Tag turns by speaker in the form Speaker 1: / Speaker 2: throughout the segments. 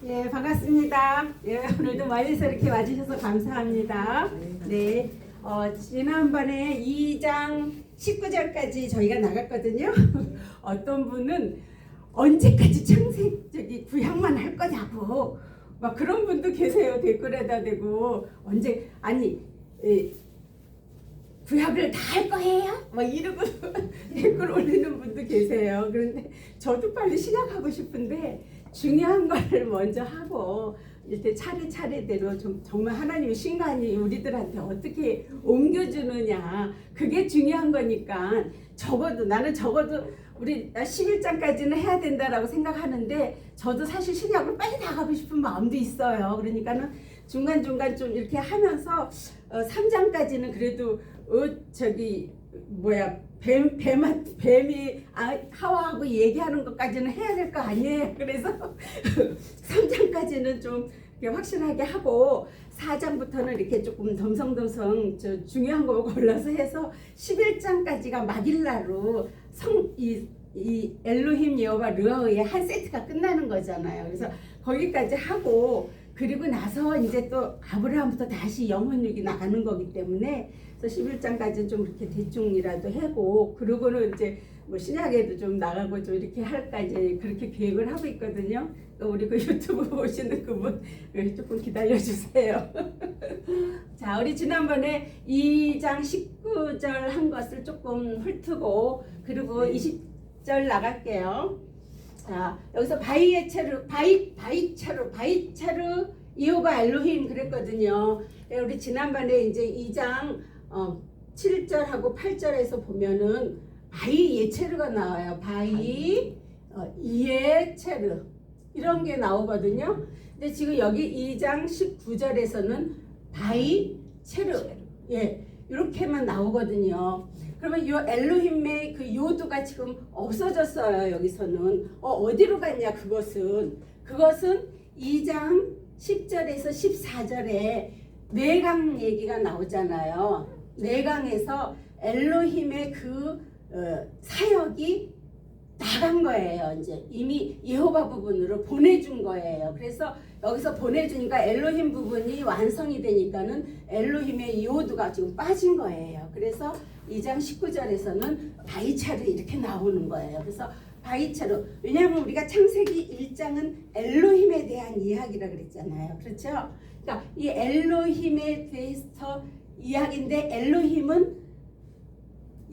Speaker 1: 예, 반갑습니다. 예, 오늘도 멀리서 이렇게 와주셔서 감사합니다. 네, 지난번에 2장 19절까지 저희가 나갔거든요. 어떤 분은 언제까지 창세기 구약만 할 거냐고 막 그런 분도 계세요. 댓글에다 대고 언제 구약을 다 할 거예요? 막 이러고 댓글 올리는 분도 계세요. 그런데 저도 빨리 시작하고 싶은데 중요한 걸 먼저 하고 이렇게 차례차례대로 정말 하나님의 신관이 우리들한테 어떻게 옮겨주느냐, 그게 중요한 거니까 나는 적어도 우리 11장까지는 해야 된다라고 생각하는데, 저도 사실 신약을 빨리 나가고 싶은 마음도 있어요. 그러니까는 중간중간 좀 이렇게 하면서 3장까지는 그래도 뱀이 하와하고 얘기하는 것까지는 해야 될 거 아니에요. 그래서 3장까지는 좀 확실하게 하고 4장부터는 이렇게 조금 덤성덤성 중요한 거 골라서 해서 11장까지가 마길라로 이 엘로힘 여호와 르아의 한 세트가 끝나는 거잖아요. 그래서 거기까지 하고 그리고 나서 이제 또 아브라함부터 다시 영혼육이 나가는 거기 때문에 그래서 11장까지는 좀 이렇게 대충이라도 하고, 그러고는 이제 뭐 신약에도 좀 나가고 좀 이렇게 할까 이제 그렇게 계획을 하고 있거든요. 우리 그 유튜브 보시는 그분 조금 기다려 주세요. 자, 우리 지난번에 2장 19절 한 것을 조금 훑고 그리고 20절 나갈게요. 자, 여기서 바이차르 여호와 엘로힘 그랬거든요. 우리 지난번에 이제 2장 7절하고 8절에서 보면은 바이 예체르가 나와요. 바이 예체르 이런 게 나오거든요. 근데 지금 여기 2장 19절에서는 바이 체르, 예, 이렇게만 나오거든요. 그러면 이 엘로힘의 그 요두가 지금 없어졌어요. 여기서는 어디로 갔냐? 그것은 2장 10절에서 14절에 내강 얘기가 나오잖아요. 내강에서 엘로힘의 그 사역이 나간 거예요. 이제 이미 여호와 부분으로 보내준 거예요. 그래서 여기서 보내주니까 엘로힘 부분이 완성이 되니까는 엘로힘의 요두가 지금 빠진 거예요. 그래서 2장 19절에서는 바이차르 이렇게 나오는 거예요. 그래서 바이차르, 왜냐하면 우리가 창세기 1장은 엘로힘에 대한 이야기라 그랬잖아요. 그렇죠? 그러니까 이 엘로힘에 대해서 이야기인데, 엘로힘은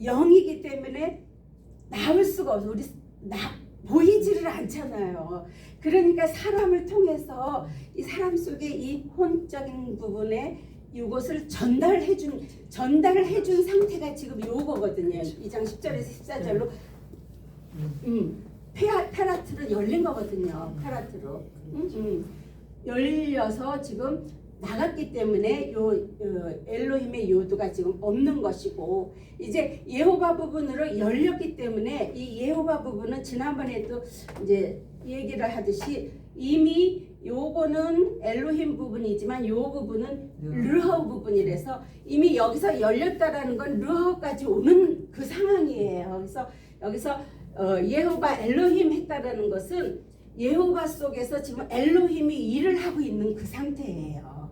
Speaker 1: 영이기 때문에 나올 수가 없어. 보이지를 않잖아요. 그러니까 사람을 통해서 이 사람 속에 이 혼적인 부분에 이것을 전달해준 상태가 지금 요거거든요. 2장 10절에서 14절로 페라트로 열린 거거든요. 페라트로 열려서 지금 나갔기 때문에 엘로힘의 요두가 지금 없는 것이고, 이제 예호바 부분으로 열렸기 때문에 이 예호바 부분은 지난번에도 이제 얘기를 하듯이 이미 요거는 엘로힘 부분이지만 요 부분은 르하우 부분이라서 이미 여기서 열렸다라는 건 르하우까지 오는 그 상황이에요. 그래서 여기서 예호바 엘로힘 했다라는 것은 예호바 속에서 지금 엘로힘이 일을 하고 있는 그 상태예요.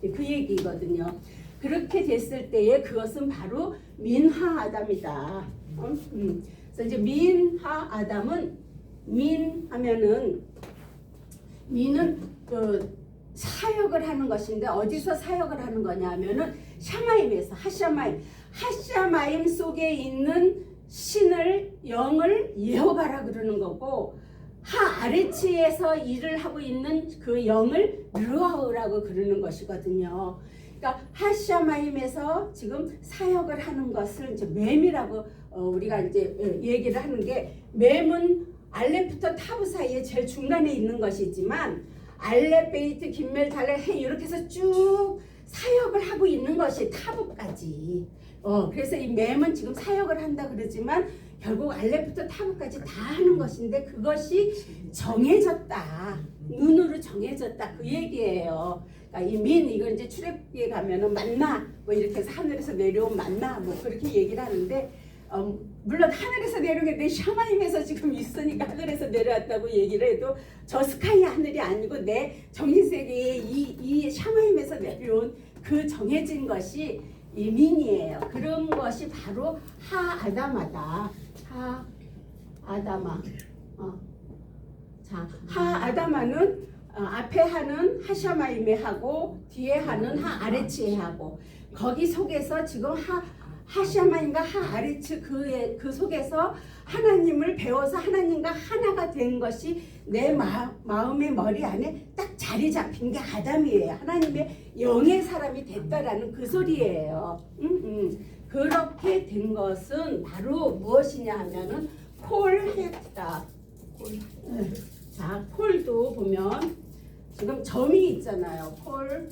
Speaker 1: 그 얘기거든요. 그렇게 됐을 때에 그것은 바로 민하 아담이다. 그래서 이제 민하 아담은 민하면은 민은 사역을 하는 것인데, 어디서 사역을 하는 거냐면은 샤마임에서 하샤마임 속에 있는 신을 영을 예호바라 그러는 거고, 아레치에서 일을 하고 있는 그 영을 르아우라고 그러는 것이거든요. 그러니까 하샤마임에서 지금 사역을 하는 것을 이제 맴이라고 우리가 이제 얘기를 하는 게, 맴은 알렙부터 타브 사이에 제일 중간에 있는 것이지만 알렙, 베이트, 김멜, 달레, 해 이렇게 해서 쭉 사역을 하고 있는 것이 타브까지. 그래서 이 맴은 지금 사역을 한다 그러지만 결국 알렙부터 타브까지 다 하는 것인데, 그것이 정해졌다. 눈으로 정해졌다. 그 얘기예요. 그러니까 이건 이제 출애굽기에 가면은 만나 뭐 이렇게 해서 하늘에서 내려온 만나 뭐 그렇게 얘기를 하는데, 물론 하늘에서 내려온 게 내 샤마임에서 지금 있으니까 하늘에서 내려왔다고 얘기를 해도 저 스카이 하늘이 아니고 내 정신세계에 이 샤마임에서 내려온 그 정해진 것이 이민이에요. 그런 것이 바로 하아다마다. 하아다마. 자, 하아다마는 앞에 하는 하샤마임에 하고 뒤에 하는 하아레츠에 하고 거기 속에서 지금 하샤마임과 하아레츠 그 속에서 하나님을 배워서 하나님과 하나가 된 것이 내 마음의 머리 안에 딱 자리 잡힌 게 아담이에요. 하나님의 영의 사람이 됐다라는 그 소리예요. 그렇게 된 것은 바로 무엇이냐 하면은 콜헤트다. 자, 콜도 보면 지금 점이 있잖아요. 콜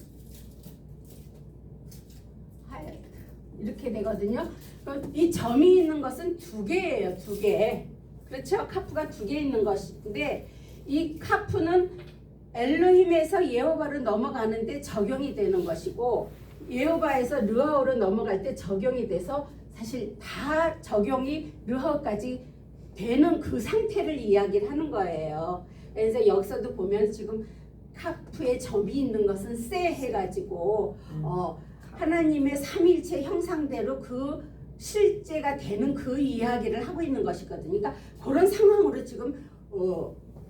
Speaker 1: 이렇게 되거든요. 그럼 이 점이 있는 것은 두 개예요. 두 개. 그렇죠? 카프가 두 개 있는 것인데 이 카프는 엘로힘에서 예호바로 넘어가는데 적용이 되는 것이고 예호바에서 르하오로 넘어갈 때 적용이 돼서 사실 다 적용이 르하오까지 되는 그 상태를 이야기를 하는 거예요. 그래서 여기서도 보면 지금 카프에 점이 있는 것은 세 해가지고 하나님의 삼일체 형상대로 그 실제가 되는 그 이야기를 하고 있는 것이거든요. 그러니까 그런 상황으로 지금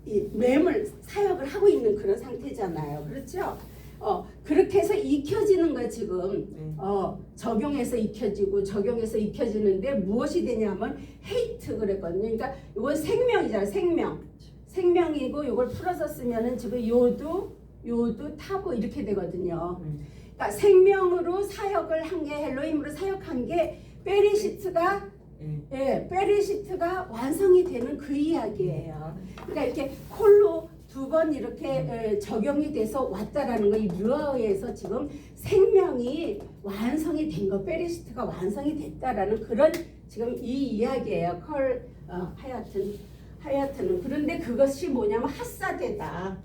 Speaker 1: 이 매물 사역을 하고 있는 그런 상태잖아요. 그렇죠? 그렇게 해서 익혀지는 거 지금 적용해서 익혀지고 적용해서 익혀지는데 무엇이 되냐면 헤이트 그랬거든요. 그러니까 이건 생명이잖아요. 생명이고 이걸 풀어서 쓰면은 지금 요도 타고 이렇게 되거든요. 그러니까 생명으로 사역을 한 게 헬로힘으로 사역한 게 베리시트가 베리시트가 완성이 되는 그 이야기예요. 그러니까 이렇게 콜로 두 번 이렇게 적용이 돼서 왔다라는 거, 이 르하오에서 지금 생명이 완성이 된 거, 베리시트가 완성이 됐다라는 그런 지금 이 이야기예요. 하야트는 그런데 그것이 뭐냐면 핫사데다.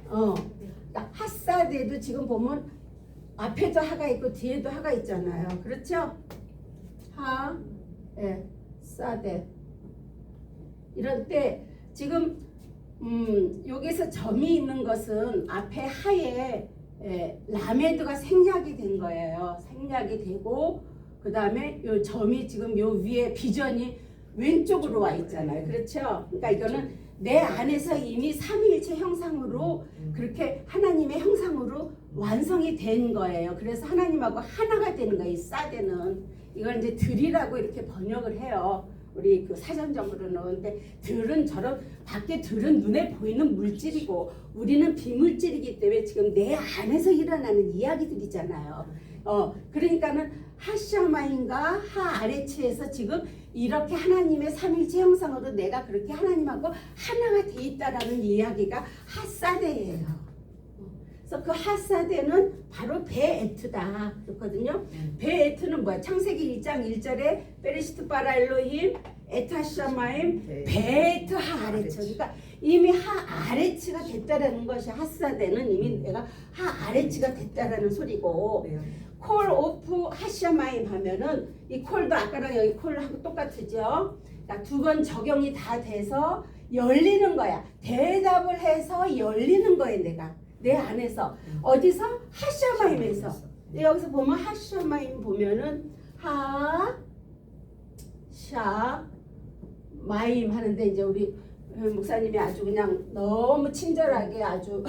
Speaker 1: 그러니까 핫사데도 지금 보면 앞에도 하가 있고 뒤에도 하가 있잖아요. 그렇죠? 사데. 이럴 때 지금 여기서 점이 있는 것은 앞에 하에 라메드가 생략이 된 거예요. 생략이 되고 그 다음에 요 점이 지금 요 위에 비전이 왼쪽으로 와 있잖아요. 그렇죠? 그러니까 이거는 내 안에서 이미 삼위일체 형상으로 그렇게 하나님의 형상으로 완성이 된 거예요. 그래서 하나님하고 하나가 되는 거예요. 이 사데는 이걸 이제 들이라고 이렇게 번역을 해요. 우리 그 사전적으로는. 근데 들은 저런 밖에 들은 눈에 보이는 물질이고 우리는 비물질이기 때문에 지금 내 안에서 일어나는 이야기들이잖아요. 그러니까는 하샤마인과 하아레츠에서 지금 이렇게 하나님의 삼일체 형상으로 내가 그렇게 하나님하고 하나가 돼 있다라는 이야기가 핫사데예요. 그래서 그 핫사데는 바로 베에트다 그렇거든요. 베에트는 뭐야? 창세기 1장 1절에 베리시트 바라 엘로힘 에타샤마임 베에트 하아레츠. 그러니까 이미 하아레츠가 됐다라는 것이 핫사데는 이미 내가 하아레츠가 됐다라는 소리고 콜 오프 하샤마임 하면은 이 콜도 아까랑 여기 콜하고 똑같으죠. 그러니까 두 번 적용이 다 돼서 열리는 거야. 대답을 해서 열리는 거예요. 내가 내 안에서 어디서 하샤마임에서 여기서 보면 하샤마임 보면은 하샤마임 하는데 이제 우리 목사님이 아주 그냥 너무 친절하게 아주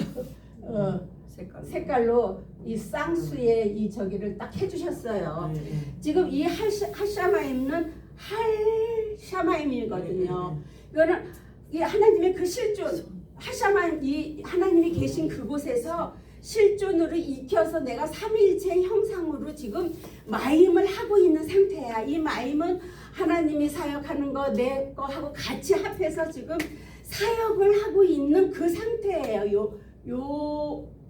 Speaker 1: 색깔로 이 쌍수의 이 저기를 딱 해주셨어요. 지금 이 하샤마임은 할샤마임이거든요. 이거는 이 하나님의 그 실존 하샤마임 이 하나님이 계신 그곳에서 실존으로 익혀서 내가 삼위일체 형상으로 지금 마임을 하고 있는 상태야. 이 마임은 하나님이 사역하는 거 내 거 하고 같이 합해서 지금 사역을 하고 있는 그 상태예요.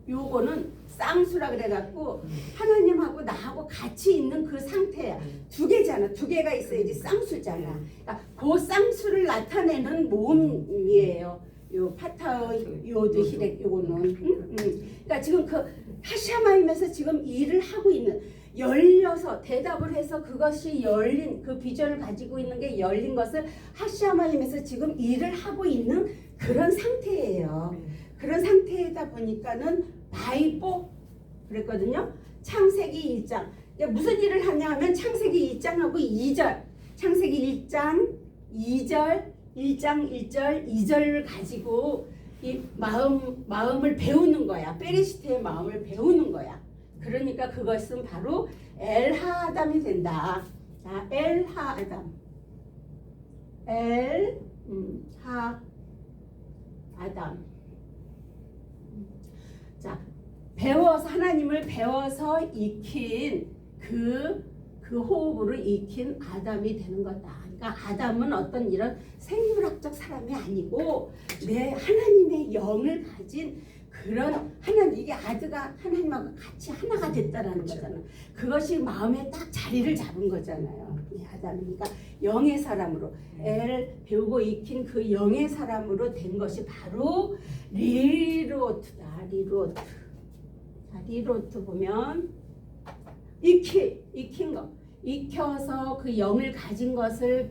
Speaker 1: 요거는 쌍수라 그래갖고 하나님하고 나하고 같이 있는 그 상태야. 두 개잖아. 두 개가 있어야지 쌍수잖아. 그러니까 그 쌍수를 나타내는 몸이에요. 요 파타오 요드 히렉 요거는. 그러니까 지금 그 하샤마임에서 지금 일을 하고 있는 열려서 대답을 해서 그것이 열린 그 비전을 가지고 있는 게 열린 것을 하샤마임에서 지금 일을 하고 있는 그런 상태예요. 그런 상태이다 보니까는 바이보 그랬거든요. 창세기 1장 무슨 일을 하냐 하면 창세기 1장하고 2절 창세기 1장 2절 1장 1절 2절을 가지고 이 마음을 배우는 거야. 페리시트의 마음을 배우는 거야. 그러니까 그것은 바로 엘하아담이 된다. 자, 엘하아담. 엘하아담. 자, 배워서 하나님을 배워서 익힌 그 호흡으로 익힌 아담이 되는 거다. 그러니까 아담은 어떤 이런 생물학적 사람이 아니고 내 하나님의 영을 가진 그런 하나님 이게 아드가 하나님하고 같이 하나가 됐다라는 거잖아. 그것이 마음에 딱 자리를 잡은 거잖아요. 이 아담이니까 영의 사람으로 배우고 익힌 그 영의 사람으로 된 것이 바로 리로트다. 리로트. 자, 리로트 보면 익힌 거. 익혀서 그 영을 가진 것을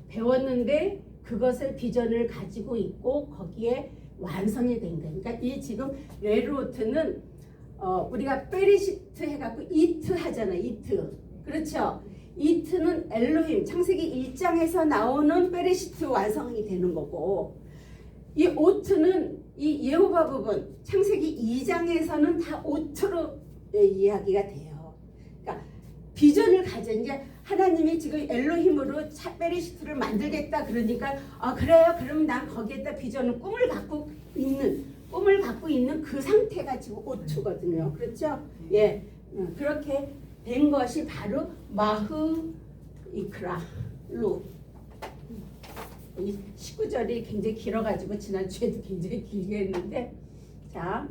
Speaker 1: 배웠는데 그것을 비전을 가지고 있고 거기에 완성이 된 거예요. 그러니까 이 지금 레로트는 우리가 페리시트 해갖고 이트 하잖아요. 이트. 그렇죠. 이트는 엘로힘 창세기 1장에서 나오는 페리시트 완성이 되는 거고 이 오트는 이 예호바 부분 창세기 2장에서는 다 오트로 이야기가 돼요. 그러니까 비전을 가져 이제 하나님이 지금 엘로힘으로 페리시트를 만들겠다 그러니까 그래요. 그럼 난 거기에다 비전을 꿈을 갖고 있는 그 상태가 지금 오투거든요. 그렇죠? 예, 그렇게 된 것이 바로 마흐 이크라 루. 이 19절이 굉장히 길어가지고 지난주에도 굉장히 길게 했는데 자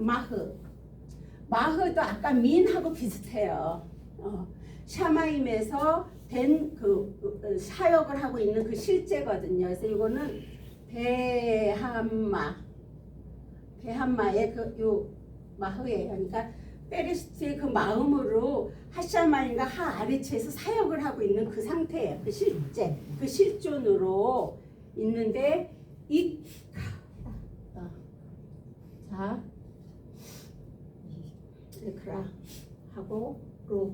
Speaker 1: 마흐도 아까 민하고 비슷해요. 샤마임에서 된 그 사역을 하고 있는 그 실제거든요. 그래서 이거는 베함마의 요 마흐예요. 그러니까 페리시트의 그 마음으로 하샤마임과 하아리츠에서 사역을 하고 있는 그 상태예요. 그 실제, 그 실존으로 있는데 자 이크라 하고 로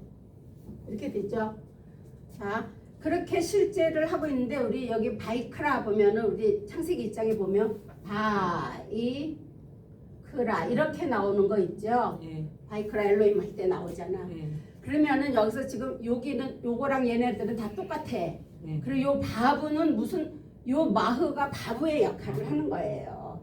Speaker 1: 이렇게 되죠. 자, 그렇게 실제를 하고 있는데 우리 여기 바이크라 보면은 우리 창세기 1장에 보면 바이크라 이렇게 나오는 거 있죠. 바이크라 엘로힘 할 때 나오잖아. 그러면은 여기서 지금 여기는 요거랑 얘네들은 다 똑같아. 그리고 요 바브는 무슨 요 마흐가 바브의 역할을 하는 거예요.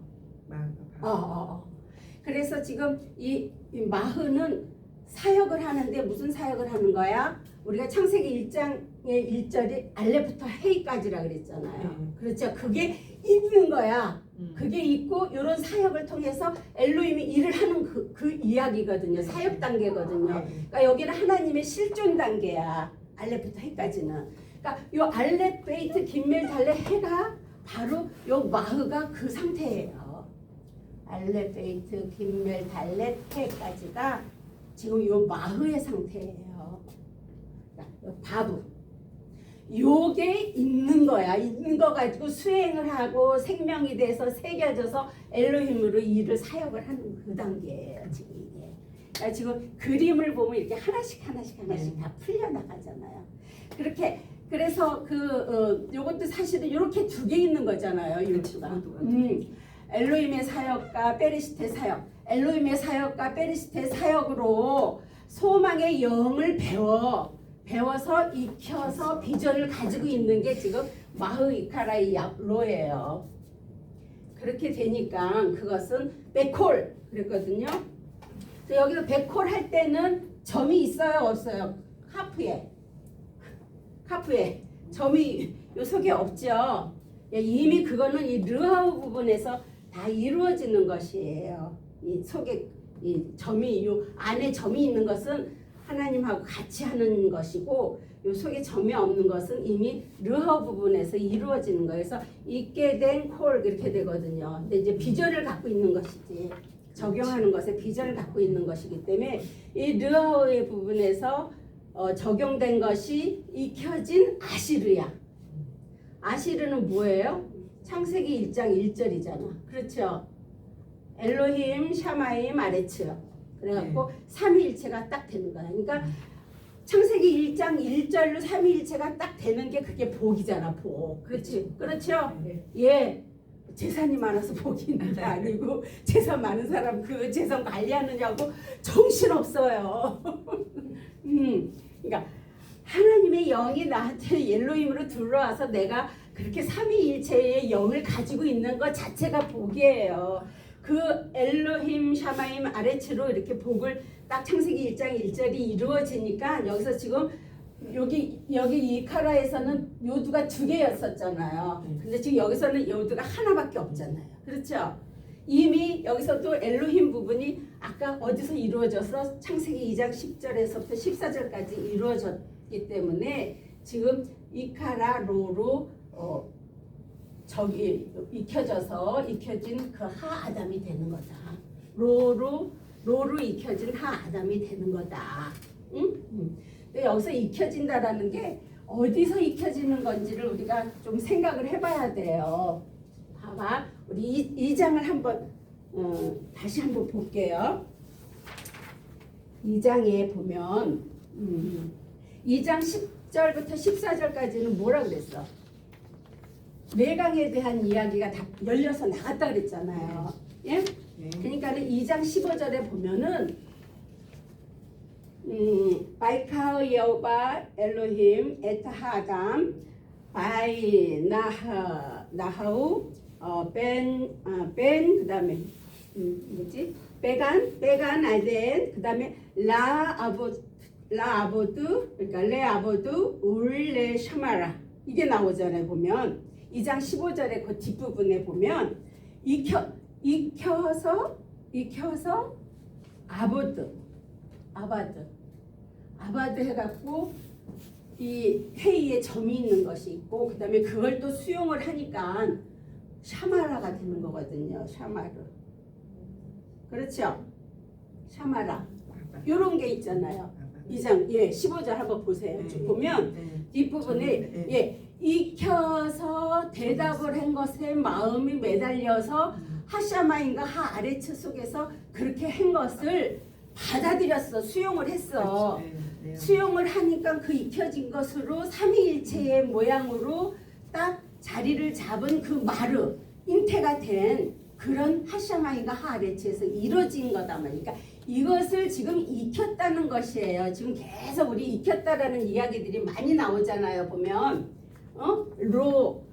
Speaker 1: 그래서 지금 이 마흐는 사역을 하는데 무슨 사역을 하는 거야? 우리가 창세기 1장의 1절이 알레부터 헤이까지라 그랬잖아요. 그렇죠? 그게 있는 거야. 그게 있고 이런 사역을 통해서 엘로힘이 일을 하는 그 이야기거든요. 사역 단계거든요. 그러니까 여기는 하나님의 실존 단계야. 알레부터 헤까지는. 그러니까 요 알렙 베이트 김멜 달레 해가 바로 요 마흐가 그 상태예요. 알렙 베이트 김멜 달레 해까지가 지금 요 마흐의 상태예요. 바브. 요게 있는 거야. 있는 거 가지고 수행을 하고 생명이 돼서 새겨져서 엘로힘으로 일을 사역을 하는 그 단계예요. 지금 이게. 그러니까 지금 그림을 보면 이렇게 하나씩 다 풀려 나가잖아요. 그렇게 그래서 요것도 사실은 이렇게 두 개 있는 거잖아요. 유튜브가. 엘로힘의 사역과 페리시트의 사역. 엘로힘의 사역과 페리시트의 사역으로 소망의 영을 배워서 익혀서 비전을 가지고 있는 게 지금 마흐 이카라이 로예요. 그렇게 되니까 그것은 베콜 그랬거든요. 여기서 베콜 할 때는 점이 있어요, 없어요? 카프에 점이 요 속에 없죠. 이미 그거는 이 르하우 부분에서 다 이루어지는 것이에요. 이 속에 이 점이 요 안에 점이 있는 것은 하나님하고 같이 하는 것이고 요 속에 점이 없는 것은 이미 르하우 부분에서 이루어지는 거예요. 그래서 있게 된 콜 그렇게 되거든요. 근데 이제 비전을 갖고 있는 것이지. 적용하는 것에 비전을 갖고 있는 것이기 때문에 이 르아우의 부분에서 적용된 것이 익혀진 아시르야. 아시르는 뭐예요? 창세기 1장 1절이잖아. 그렇죠? 엘로힘, 샤마임, 아레츠. 그래갖고 삼위일체가 딱 되는 거야. 그러니까 창세기 1장 1절로 삼위일체가 딱 되는 게 그게 복이잖아. 복. 그렇지? 그렇죠? 예. 재산이 많아서 복이 있는 게 아니고 재산 많은 사람 그 재산 관리하느냐고 정신없어요. 그러니까 하나님의 영이 나한테 엘로힘으로 들어와서 내가 그렇게 삼위일체의 영을 가지고 있는 것 자체가 복이에요. 그 엘로힘 샤마임 아레츠로 이렇게 복을 딱 창세기 1장 1절이 이루어지니까 여기서 지금 여기 이카라에서는 요두가 2개였었잖아요. 근데 지금 여기서는 요두가 하나밖에 없잖아요. 그렇죠? 이미 여기서도 엘로힘 부분이 아까 어디서 이루어져서 창세기 2장 10절에서부터 14절까지 이루어졌기 때문에 지금 이카라로로 저기 익혀진 그 하아담이 되는 거다. 로로 익혀진 하아담이 되는 거다. 응? 근데 여기서 익혀진다라는 게 어디서 익혀지는 건지를 우리가 좀 생각을 해봐야 돼요. 봐봐, 우리 이 장을 한번 다시 한번 볼게요. 2장에 보면 2장 10절부터 14절까지는 뭐라 그랬어? 매강에 대한 이야기가 다 열려서 나갔다 그랬잖아요. 예? 그러니까는 2장 15절에 보면은 바이카의 여호바 엘로힘 에타하담 바이 나하우 벤 그다음에 뭐지? 베간 아덴 그다음에 라아보드 그러니까 레아보드 울레 샤마라 이게 나오잖아요. 보면 2장 15절의 그 뒷부분에 보면 익혀서 아바드 해갖고 이 헤이에 점이 있는 것이 있고 그 다음에 그걸 또 수용을 하니까 샤마라가 되는 거거든요. 샤마르. 그렇죠? 샤마라. 요런 게 있잖아요. 2장 15절 한번 보세요. 쭉 보면 뒷부분에 익혀서 대답을 한 것에 마음이 매달려서 하샤마인가 하아레츠 속에서 그렇게 한 것을 받아들였어. 수용을 했어. 수용을 하니까 그 익혀진 것으로 삼위일체의 모양으로 딱 자리를 잡은 그 마르 잉태가 된 그런 하샤마인가 하아레츠에서 이루어진 거다 말이니까 이것을 지금 익혔다는 것이에요. 지금 계속 우리 익혔다라는 이야기들이 많이 나오잖아요. 보면 로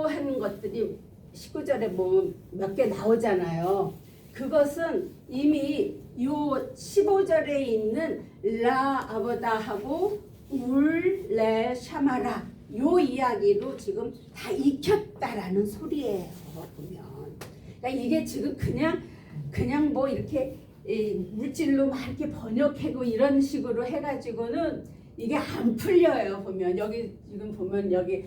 Speaker 1: 하는 것들이 19절에 보면 몇 개 나오잖아요. 그것은 이미 요 15절에 있는 라 아보다하고 울레 샤마라 요 이야기로 지금 다 익혔다라는 소리예요. 보면 그러니까 이게 지금 그냥 뭐 이렇게 물질로 막 이렇게 번역하고 이런 식으로 해가지고는 이게 안 풀려요. 보면 여기 지금 보면 여기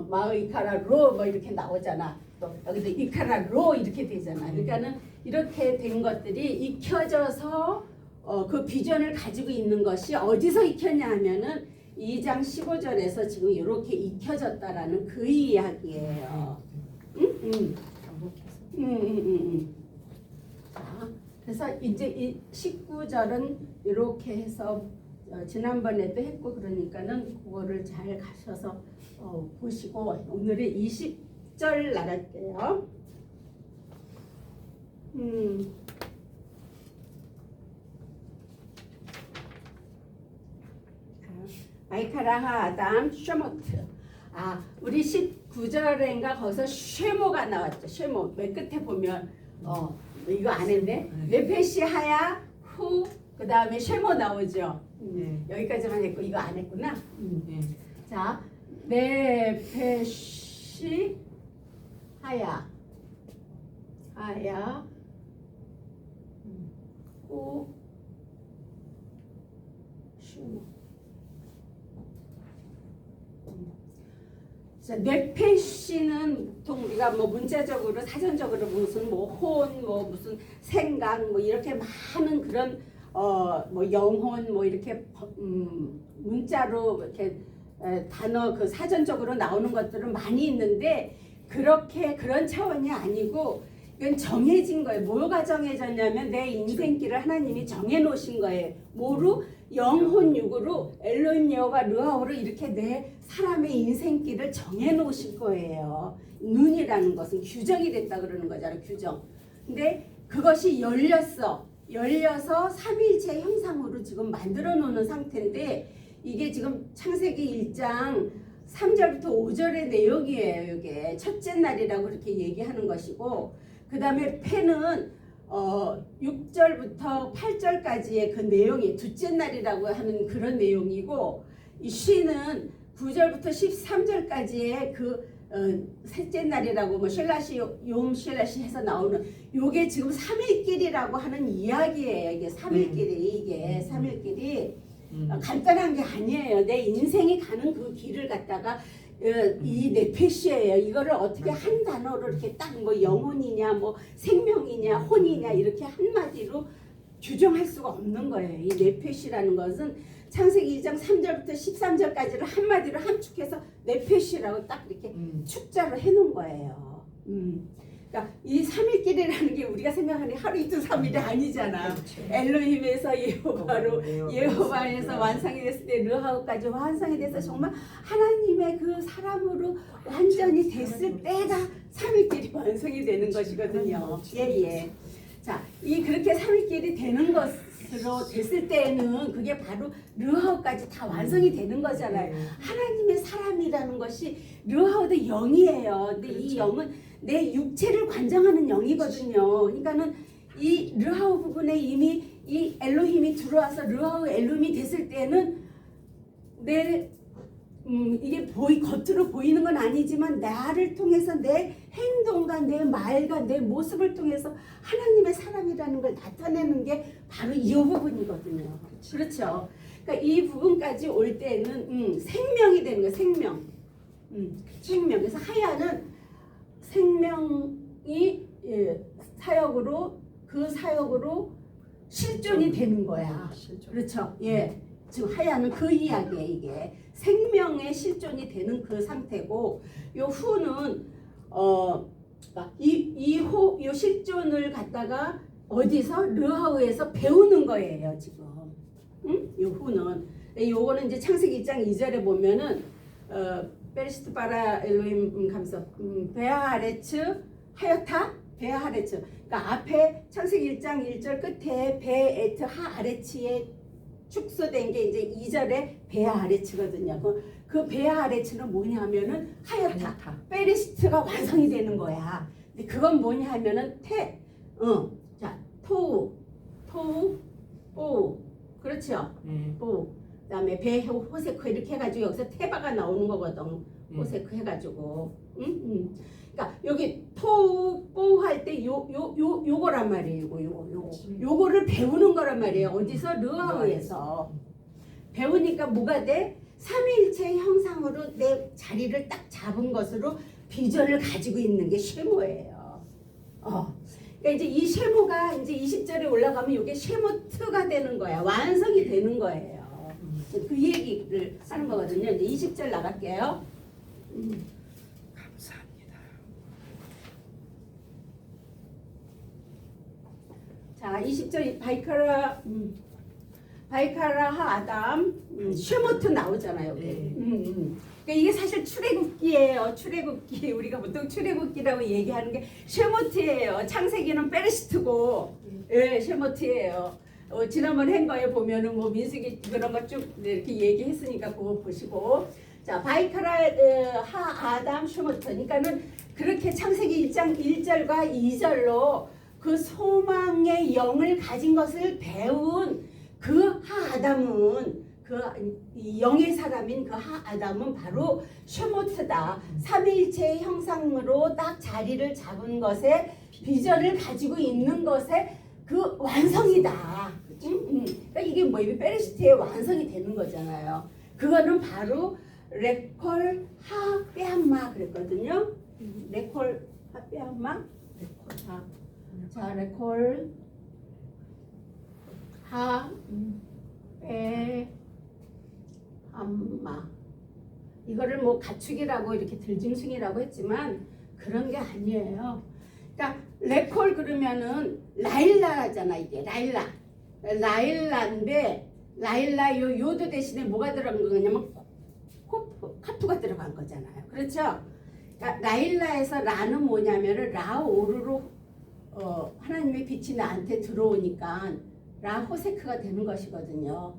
Speaker 1: 마의카라 로 뭐 이렇게 나오잖아. 또 여기도 이카라 로 이렇게 되잖아. 그러니까는 이렇게 된 것들이 익혀져서 그 비전을 가지고 있는 것이 어디서 익혔냐 하면은 2장 15절에서 지금 이렇게 익혀졌다라는 그 이야기예요. 자, 그래서 이제 이 19절은 이렇게 해서 지난번에도 했고 그러니까는 그거를 잘 가셔서 보시고 오늘의 20절 나갈게요. 아이카라하 아담 쉐모트. 우리 19절인가 거기서 쉐모가 나왔죠. 쉐모 맨 끝에 보면 이거 안 했네. 레페시 하야 후 그 다음에 쉐모 나오죠. 여기까지만 했고 이거 안 했구나. 자, 레페시 하야 후 쉐모. 뇌폐시는 보통 우리가 뭐 문자적으로 사전적으로 무슨 뭐 혼, 뭐 무슨 생각, 뭐 이렇게 많은 그런 뭐 영혼, 뭐 이렇게 문자로 이렇게 단어 그 사전적으로 나오는 것들은 많이 있는데 그렇게 그런 차원이 아니고 이건 정해진 거예요. 뭐가 정해졌냐면 내 인생길을 하나님이 정해놓으신 거예요. 뭐로? 영혼 육으로 엘로힘 여호와 르아우로 이렇게 내 사람의 인생길을 정해놓으신 거예요. 눈이라는 것은 규정이 됐다 그러는 거잖아요. 규정. 근데 그것이 열려서 삼위일체 형상으로 지금 만들어 놓는 상태인데 이게 지금 창세기 1장 3절부터 5절의 내용이에요. 이게 첫째 날이라고 이렇게 얘기하는 것이고 그 다음에 패는 6절부터 8절까지의 그 내용이 둘째 날이라고 하는 그런 내용이고 이 쉬는 9절부터 13절까지의 그 셋째 날이라고 뭐 쉘라시 욤 쉘라시 해서 나오는 요게 지금 3일길이라고 하는 이야기예요. 이게 3일길이 이게 3일길이 간단한 게 아니에요. 내 인생이 가는 그 길을 갖다가 이 뇌폐시예요. 이거를 어떻게 한 단어로 이렇게 딱 뭐 영혼이냐 뭐 생명이냐 혼이냐 이렇게 한마디로 규정할 수가 없는 거예요. 이 뇌폐시라는 것은 창세기 2장 3절부터 13절까지를 한마디로 함축해서 뇌폐시라고 딱 이렇게 축자로 해놓은 거예요. 그러니까 이 3일길이라는 게 우리가 생각하는 하루 이틀 3일이 아니잖아. 엘로힘에서 예호바로 예호바에서 완성이 됐을 때 르하우까지 완성이 돼서 정말 하나님의 그 사람으로 완전히 됐을 때가 3일길이 완성이 되는 것이거든요. 예예. 자, 이 그렇게 3일길이 되는 것으로 됐을 때는 그게 바로 르하우까지 다 완성이 되는 거잖아요. 하나님의 사람이라는 것이 르하우도 영이에요. 근데 이 영은 내 육체를 관장하는 영이거든요. 그러니까는 이 르하우 부분에 이미 이 엘로힘이 들어와서 르하우 엘로힘이 됐을 때는 내 이게 겉으로 보이는 건 아니지만 나를 통해서 내 행동과 내 말과 내 모습을 통해서 하나님의 사람이라는 걸 나타내는 게 바로 이 부분이거든요. 그렇죠. 그러니까 이 부분까지 올 때는 생명이 되는 거예요. 생명. 생명. 그래서 하야는 생명이 사역으로 그 사역으로 실존이 되는 거야. 그렇죠. 예. 지금 하야는 그 이야기에 이게 생명의 실존이 되는 그 상태고 요 후는 요 실존을 갖다가 어디서 르하우에서 배우는 거예요 지금. 요 후는 요거는 이제 창세기 2장 2절에 보면은 베리시트 바라 엘로힘 감서 베아하레츠 하여타 베아하레츠. 그러니까 앞에 창세기 1장 1절 끝에 베에트 하아레츠에 축소된 게 이제 2절에 베아하레츠거든요. 그 베아하레츠는 뭐냐 하면은 하여타 베리시트가 완성이 되는 거야. 근데 그건 뭐냐 하면은 자 토우 오 그렇죠. 오 그다음에 배 호세크 이렇게 해가지고 여기서 테바가 나오는 거거든. 호세크 해가지고. 그러니까 여기 토우 할 때 요거란 말이에요. 요거를 배우는 거란 말이에요. 어디서? 르하우에서 배우니까 뭐가 돼? 삼위일체 형상으로 내 자리를 딱 잡은 것으로 비전을 가지고 있는 게 쉐모예요. 그러니까 이제 이 쉐모가 이제 20절에 올라가면 이게 쉐모트가 되는 거야. 완성이 되는 거예요. 그 얘기를 하는 거거든요. 이제 20절 나갈게요.
Speaker 2: 감사합니다.
Speaker 1: 자, 20절 바이카라 하아담 쉐모트 나오잖아요. 그러니까 이게 사실 출애굽기예요. 출애굽기 우리가 보통 출애굽기라고 얘기하는 게 쉐모트예요. 창세기는 베르시트고, 예, 쉐모트예요. 지난번에 한 거에 보면은 뭐 민수기 그런 거 쭉 이렇게 얘기했으니까 그거 보시고. 자, 바이카라 하아담 쉐모트. 그러니까는 그렇게 창세기 1장 1절과 2절로 그 소망의 영을 가진 것을 배운 그 하아담은 그 영의 사람인 그 하아담은 바로 쉐모트다. 삼위일체의 형상으로 딱 자리를 잡은 것에 비전을 가지고 있는 것에 그 완성이다. 그러니까 이게 뭐 베레시트의 완성이 되는 거잖아요. 그거는 바로 레콜 하 빼한마 그랬거든요. 레콜 하 빼한마. 자 레콜 하 빼한마. 이거를 뭐 가축이라고 이렇게 들짐승이라고 했지만 그런 게 아니에요. 그러니까 레콜 그러면은 라일라잖아. 이게 라일라인데 라일라 요 요도 대신에 뭐가 들어간 거냐면 카프가 들어간 거잖아요. 그렇죠? 그러니까 라일라에서 라는 뭐냐면은 라오르로 하나님의 빛이 나한테 들어오니까 라 호세크가 되는 것이거든요.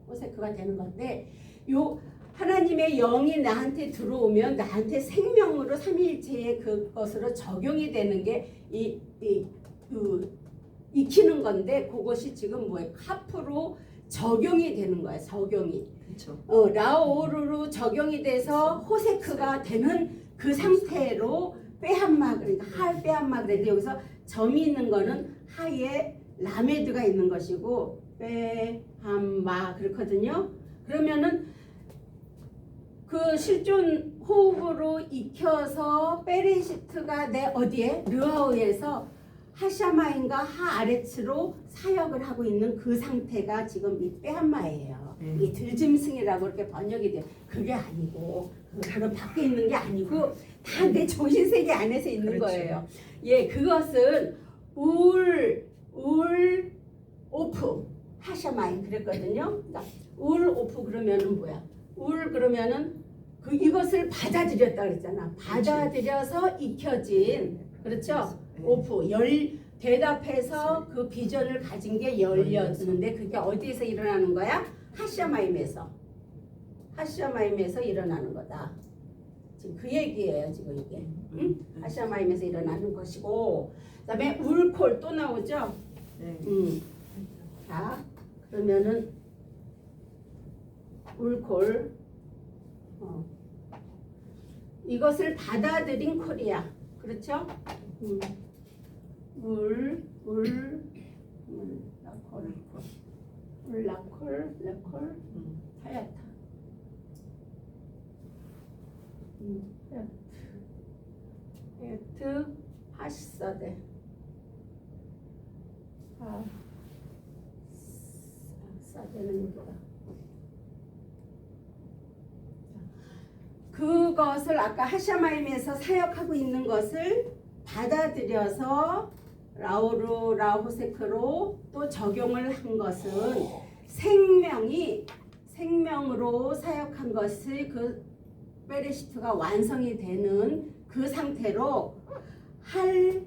Speaker 1: 호세크가 되는 건데 요 하나님의 영이 나한테 들어오면 나한테 생명으로 삼위일체의 그것으로 적용이 되는 게 익히는 건데 그것이 지금 뭐예요? 카프로 적용이 되는 거예요. 적용이.
Speaker 2: 그렇죠.
Speaker 1: 라오르로 적용이 돼서 호세크가 되는 그 상태로 빼한마 그러니까 할 빼한마 그랬는데 여기서 점이 있는 거는 하에 라메드가 있는 것이고 빼한마 그렇거든요. 그러면은 그 실존 호흡으로 익혀서 베레시트가 내 어디에 르하우에서 하샤마인과 하아레츠로 사역을 하고 있는 그 상태가 지금 이 빼한마예요. 이 들짐승이라고 이렇게 번역이 돼요. 그게 아니고 다른 밖에 있는 게 아니고 다 내 조신세계 안에서 있는
Speaker 2: 그렇죠.
Speaker 1: 거예요. 예, 그것은 울 오프 하샤마인 그랬거든요. 그러니까 울 오프 그러면은 뭐야? 울 그러면은 이것을 받아들였다 그랬잖아. 받아들여서 익혀진 그렇죠? 오프 대답해서 그 비전을 가진 게 열렸는데 그게 어디에서 일어나는 거야? 하샤마임에서 일어나는 거다. 지금 그 얘기예요. 지금 이게 하샤마임에서 일어나는 것이고 그다음에 울콜 또 나오죠?
Speaker 2: 네.
Speaker 1: 자 그러면은 울콜 이것을 받아들인 콜이야. 그렇죠? 라콜 하야타 하야트 하시사데 사데는 이거다. 그것을 아까 하샤마임에서 사역하고 있는 것을 받아들여서 라호세크로 또 적용을 한 것은 생명으로 사역한 것이 그 베레시트가 완성이 되는 그 상태로 할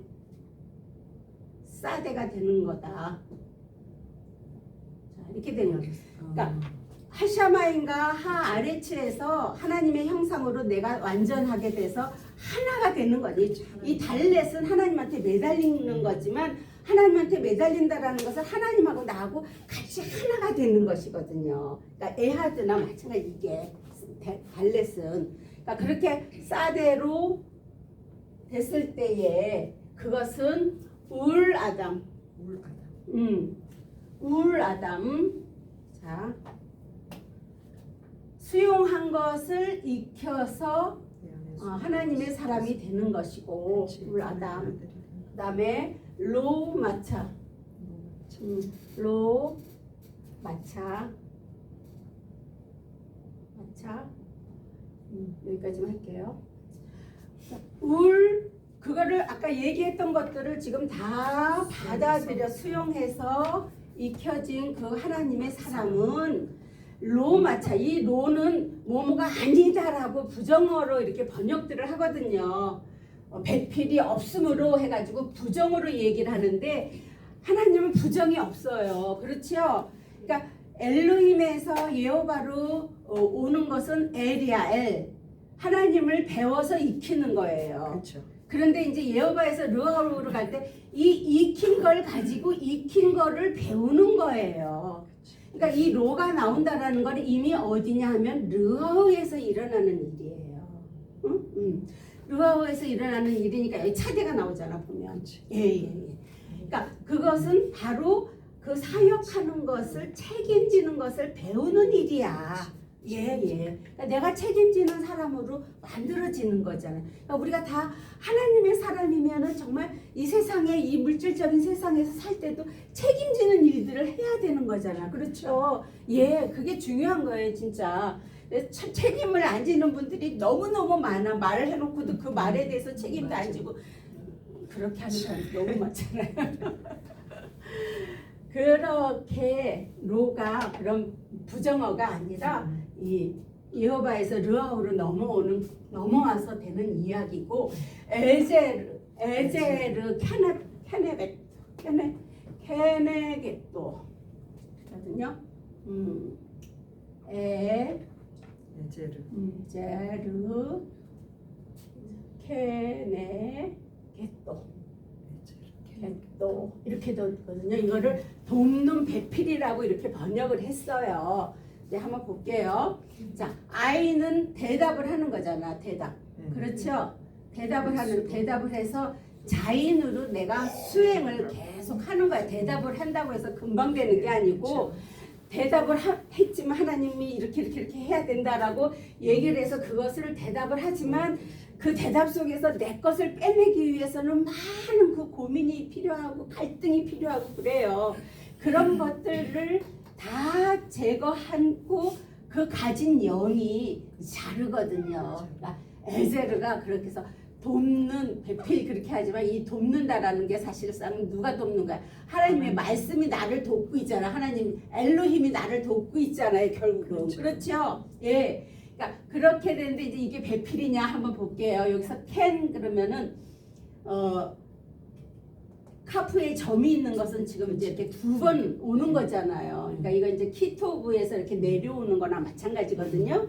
Speaker 1: 사대가 되는 거다. 자, 이렇게 되는 거예요. 그러니까 하샤마인과 하아레츠에서 하나님의 형상으로 내가 완전하게 돼서 하나가 되는 거지. 이 달렛은 하나님한테 매달리는 거지만 하나님한테 매달린다라는 것은 하나님하고 나하고 같이 하나가 되는 것이거든요. 그러니까 에하드나 마찬가지 이게 달렛은 그러니까 그렇게 사대로 됐을 때에 그것은 울 아담. 자. 수용한 것을 익혀서 하나님의 사람이 되는 것이고 울 아담. 그다음에 로 마차. 여기까지만 할게요. 그거를 아까 얘기했던 것들을 지금 다 받아들여 수용해서 익혀진 그 하나님의 사람은 로마차. 이 로는 뭐뭐가 아니다라고 부정어로 이렇게 번역들을 하거든요. 배필이 없음으로 해가지고 부정어로 얘기를 하는데 하나님은 부정이 없어요. 그렇죠? 그러니까 엘로힘에서 예호바로 오는 것은 엘이야. 엘. 하나님을 배워서 익히는 거예요.
Speaker 2: 그렇죠.
Speaker 1: 그런데 이제 예호바에서 르하우로 갈 때 이 익힌 걸 가지고 익힌 거를 배우는 거예요. 그러니까 이 로가 나온다라는 건 이미 어디냐 하면 르하우에서 일어나는 일이에요. 르하우에서 일어나는 일이니까 여기 차대가 나오잖아 보면. 예. 그러니까 그것은 바로 그 사역하는 것을 책임지는 것을 배우는 일이야. 그러니까 내가 책임지는 사람으로 만들어지는 거잖아요. 그러니까 우리가 다 하나님의 사람이면은 정말 이 세상에 이 물질적인 세상에서 살 때도 책임지는 일들을 해야 되는 거잖아. 그렇죠? 그게 중요한 거예요, 진짜. 책임을 안 지는 분들이 너무너무 많아. 말을 해놓고도 그 말에 대해서 책임도 안 지고 그렇게 하는 사람이 너무 많잖아요. 그렇게 로가 그런 부정어가 아니라 이 여호바에서 르아우로 넘어와서 되는 이야기고 에제르 케네겟도 거든요.
Speaker 2: 에제르
Speaker 1: 케네겟도 이렇게 되거든요. 이거를 돕는 배필이라고 이렇게 번역을 했어요. 이제 한번 볼게요. 자, 아이는 대답을 하는 거잖아. 대답. 그렇죠? 대답을 해서 자인으로 내가 수행을 계속 하는 거야. 대답을 한다고 해서 금방 되는 게 아니고 대답을 했지만 하나님이 이렇게 해야 된다라고 얘기를 해서 그것을 대답을 하지만 그 대답 속에서 내 것을 빼내기 위해서는 많은 그 고민이 필요하고 갈등이 필요하고 그래요. 그런 것들을 다 제거하고 그 가진 영이 자르거든요. 그러니까 에제르가 그렇게 해서 돕는 배필 그렇게 하지만 이 돕는다라는 게 사실상 누가 돕는 거야? 하나님의 말씀이 나를 돕고 있잖아. 하나님 엘로힘이 나를 돕고 있잖아요. 결국은 그렇죠? 그러니까 그렇게 되는데 이제 이게 배필이냐 한번 볼게요. 여기서 캔 그러면은 카프에 점이 있는 것은 지금 이제 이렇게 두 번 오는 거잖아요. 그러니까 이거 이제 키토브에서 이렇게 내려오는 거나 마찬가지거든요.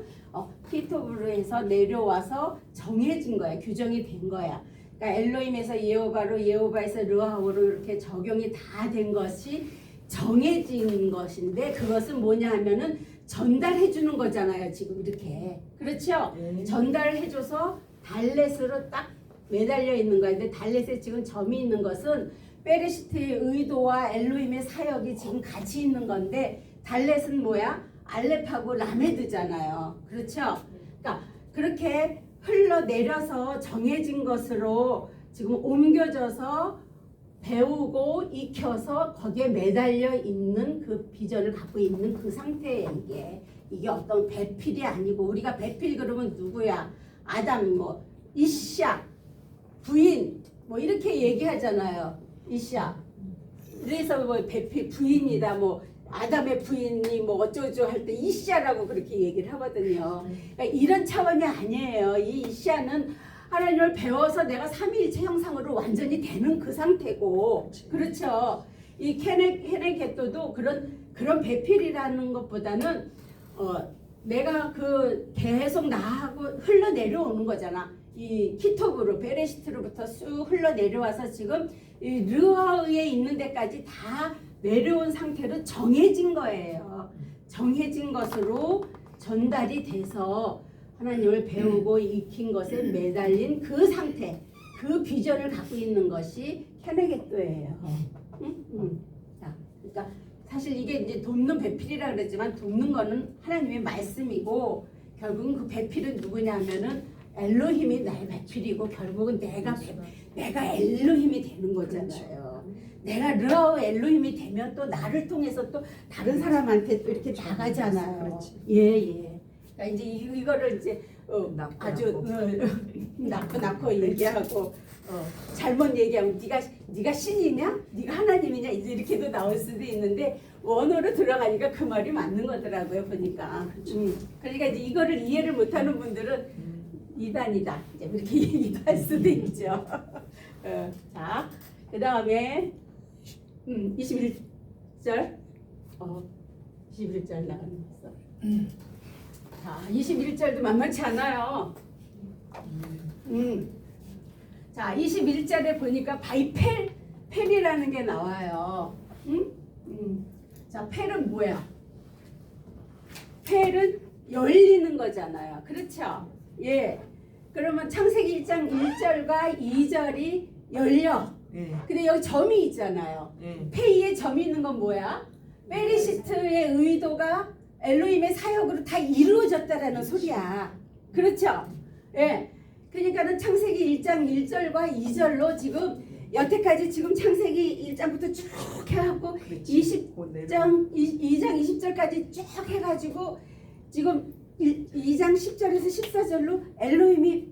Speaker 1: 키토브로 해서 내려와서 정해진 거야. 규정이 된 거야. 그러니까 엘로힘에서 예호바로 예호바에서 르아우로 이렇게 적용이 다 된 것이 정해진 것인데 그것은 뭐냐 하면은 전달해 주는 거잖아요. 지금 이렇게. 그렇죠? 전달을 해줘서 달렛으로 딱 매달려 있는 거야. 근데 달렛에 지금 점이 있는 것은 베레시트의 의도와 엘로힘의 사역이 지금 같이 있는 건데 달렛은 뭐야? 알렙하고 라메드잖아요. 그렇죠? 그러니까 그렇게 흘러내려서 정해진 것으로 지금 옮겨져서 배우고 익혀서 거기에 매달려 있는 그 비전을 갖고 있는 그 상태예요. 이게 어떤 배필이 아니고 우리가 배필 그러면 누구야? 아담 뭐 이샤 부인 뭐 이렇게 얘기하잖아요. 이샤. 그래서 뭐 배필 부인이다 뭐 아담의 부인이 뭐 어쩌고 할 때 이샤라고 그렇게 얘기를 하거든요. 그러니까 이런 차원이 아니에요. 이 이샤는 하나님을 배워서 내가 삼위일체 형상으로 완전히 되는 그 상태고, 그렇죠. 이 케네겟도도 그런 배필이라는 것보다는 내가 그 계속 나하고 흘러내려오는 거잖아. 이 키톱으로 베레시트로부터 쑥 흘러내려와서 지금 이 르아우에 있는 데까지 다 내려온 상태로 정해진 거예요. 정해진 것으로 전달이 돼서 하나님을 배우고 익힌 것에 매달린 그 상태, 그 비전을 갖고 있는 것이 케네겟도예요. 자, 그러니까 사실 이게 이제 돕는 배필이라 그랬지만 돕는 거는 하나님의 말씀이고 결국은 그 배필은 누구냐면은 엘로힘이 나의 배필이고 결국은 내가 엘로힘이 되는 거잖아요. 내가 르아우 엘로힘이 되면 또 나를 통해서 또 다른 사람한테 또 이렇게 나가잖아요. 그러니까 이제 이거를 이제 아주 낳고 얘기하고 잘못 얘기하면 네가 신이냐? 네가 하나님이냐? 이제 이렇게도 나올 수도 있는데 원어로 들어가니까 그 말이 맞는 거더라고요 보니까. 그러니까 이제 이거를 이해를 못하는 분들은 이단이다 이제 이렇게 얘기도 할 수도 있죠. 자, 그 다음에 21절 21절 나가는 거. 자, 21절도 만만치 않아요. 자, 21절에 보니까 펠이라는 게 나와요. 자, 펠은 뭐야? 펠은 열리는 거잖아요. 그렇죠? 그러면 창세기 1장 1절과 2절이 열려. 근데 여기 점이 있잖아요. 페이에 점이 있는 건 뭐야? 베리시트의 의도가 엘로힘의 사역으로 다 이루어졌다라는 소리야. 그렇죠? 예. 그러니까는 창세기 1장 1절과 2절로 지금 여태까지 지금 창세기 1장부터 쭉 해갖고 2장 20절까지 쭉 해가지고 지금 2장 10절에서 14절로 엘로힘이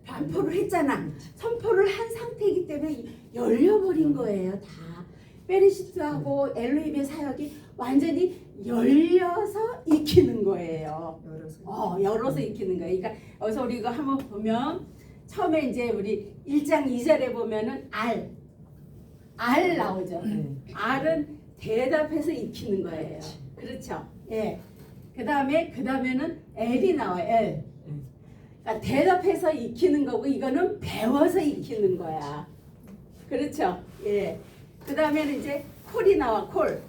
Speaker 1: 반포를 했잖아. 선포를 한 상태이기 때문에 열려버린 거예요. 다 베레시트하고 엘로힘의 사역이 완전히 열려서 익히는 거예요. 열어서 익히는 거예요. 그러니까 여기서 우리 이거 한번 보면 처음에 이제 우리 1장 2절에 보면은 알 나오죠. 알은 대답해서 익히는 거예요. 그렇죠? 예. 그다음에는 L이 나와요. L. 그러니까 대답해서 익히는 거고 이거는 배워서 익히는 거야. 그렇죠? 예. 그다음에는 이제 콜이 나와. 콜.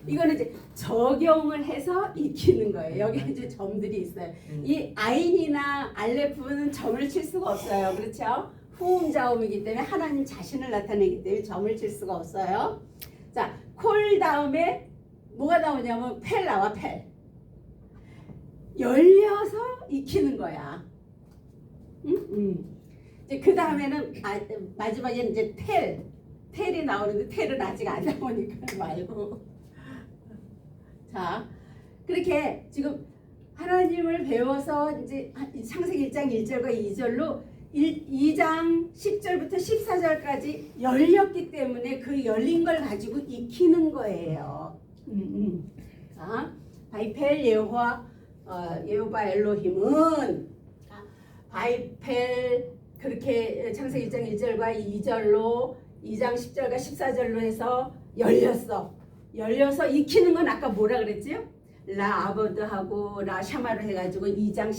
Speaker 1: 이거는 이제 적용을 해서 익히는 거예요. 여기 이제 점들이 있어요. 이 아인이나 알레프는 점을 칠 수가 없어요. 그렇죠? 후음자음이기 때문에 하나님 자신을 나타내기 때문에 점을 칠 수가 없어요. 자, 콜 다음에 뭐가 나오냐면 펠 나와. 펠. 열려서 익히는 거야. 이제 그 다음에는 마지막에 이제 텔이 나오는데 텔은 아직 안 나오니까 말고. 자, 그렇게 지금 하나님을 배워서 이제 창세기 1장 1절과 2절로 2장 10절부터 14절까지 열렸기 때문에 그 열린 걸 가지고 익히는 거예요. 자, 바이펠 여호와 엘로힘은 바이펠 그렇게 창세기 1장 1절과 2절로 2장 10절과 14절로 해서 열려서 익히는 건 아까 뭐라 그랬지요? 라 아버드하고 라 샤마를 해가지고 2장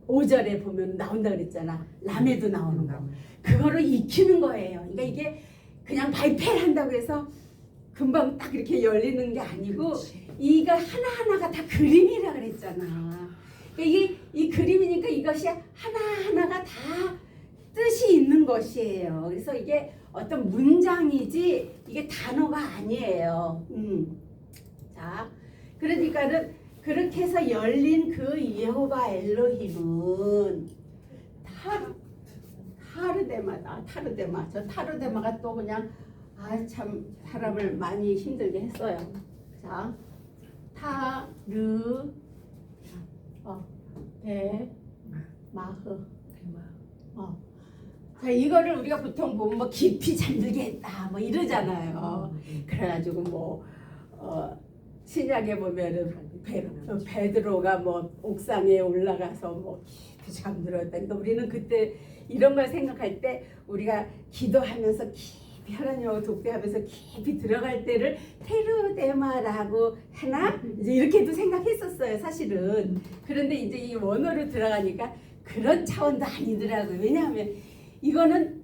Speaker 1: 15절에 보면 나온다 그랬잖아. 라메도 나오는 거. 그거를 익히는 거예요. 그러니까 이게 그냥 바이펠 한다고 해서 금방 딱 이렇게 열리는 게 아니고 이거 하나하나가 다 그림이라 그랬잖아. 그러니까 이 그림이니까 이것이 하나하나가 다 뜻이 있는 것이에요. 그래서 이게 어떤 문장이지 이게 단어가 아니에요. 자, 그러니까는 그렇게 해서 열린 그 여호와 엘로힘은 타르데마. 저 타르데마가 또 그냥 참 사람을 많이 힘들게 했어요. 자, 마흐. 자, 이거를 우리가 보통 보면 뭐 깊이 잠들게 했다 뭐 이러잖아요. 그래가지고 뭐 신약에 보면은 베드로가 뭐 옥상에 올라가서 뭐 깊이 잠들었다. 그러니까 우리는 그때 이런 걸 생각할 때 우리가 기도하면서 깊이 하나님하고 독대하면서 깊이 들어갈 때를 테르데마라고 하나 이제 이렇게도 생각했었어요. 사실은. 그런데 이제 이 원어로 들어가니까 그런 차원도 아니더라고요. 왜냐하면 이거는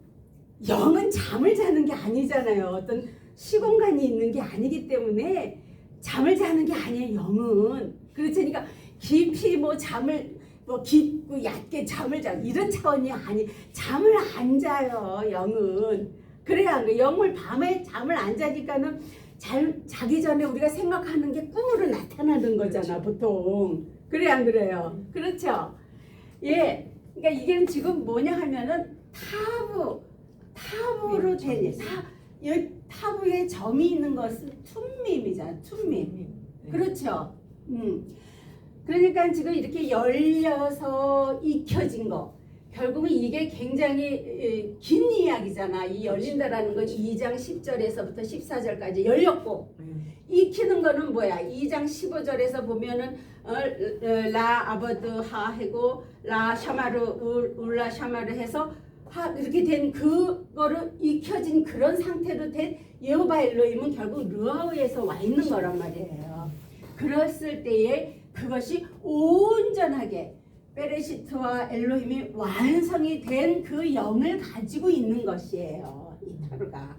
Speaker 1: 영은 잠을 자는 게 아니잖아요. 어떤 시공간이 있는 게 아니기 때문에 잠을 자는 게 아니에요. 영은. 그러니까 깊이 뭐 잠을 뭐 깊고 얕게 잠을 자 이런 차원이 아니. 잠을 안 자요. 영은. 그래야 영을 밤에 잠을 안 자니까는 자기 전에 우리가 생각하는 게 꿈으로 나타나는 거잖아. 보통. 그래 안 그래요? 그렇죠? 예. 그러니까 이게 지금 뭐냐 하면은 타부로 된 타부에 점이 있는 것은 툼밈이잖아. 툼밈. 그렇죠. 그러니까 지금 이렇게 열려서 익혀진 거. 결국은 이게 굉장히 긴 이야기잖아. 이 열린다라는 건 2장 10절에서부터 14절까지 열렸고 익히는 거는 뭐야? 2장 15절에서 보면은 라 아버드 하 하고 라 샤마르 울라 샤마르 해서 이렇게 된 그거를 익혀진 그런 상태로 된 여호와 엘로힘은 결국 르아우에서 와 있는 거란 말이에요. 그랬을 때에 그것이 온전하게 베레시트와 엘로힘이 완성이 된 그 영을 가지고 있는 것이에요. 이 타르가.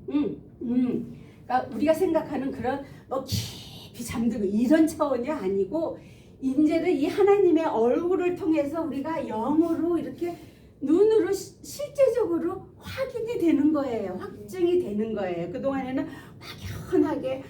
Speaker 1: 그러니까 우리가 생각하는 그런 뭐 깊이 잠들고 이런 차원이 아니고 이제는 이 하나님의 얼굴을 통해서 우리가 영으로 이렇게 눈으로 실제적으로 확인이 되는 거예요. 확증이 되는 거예요. 그동안에는 막연하게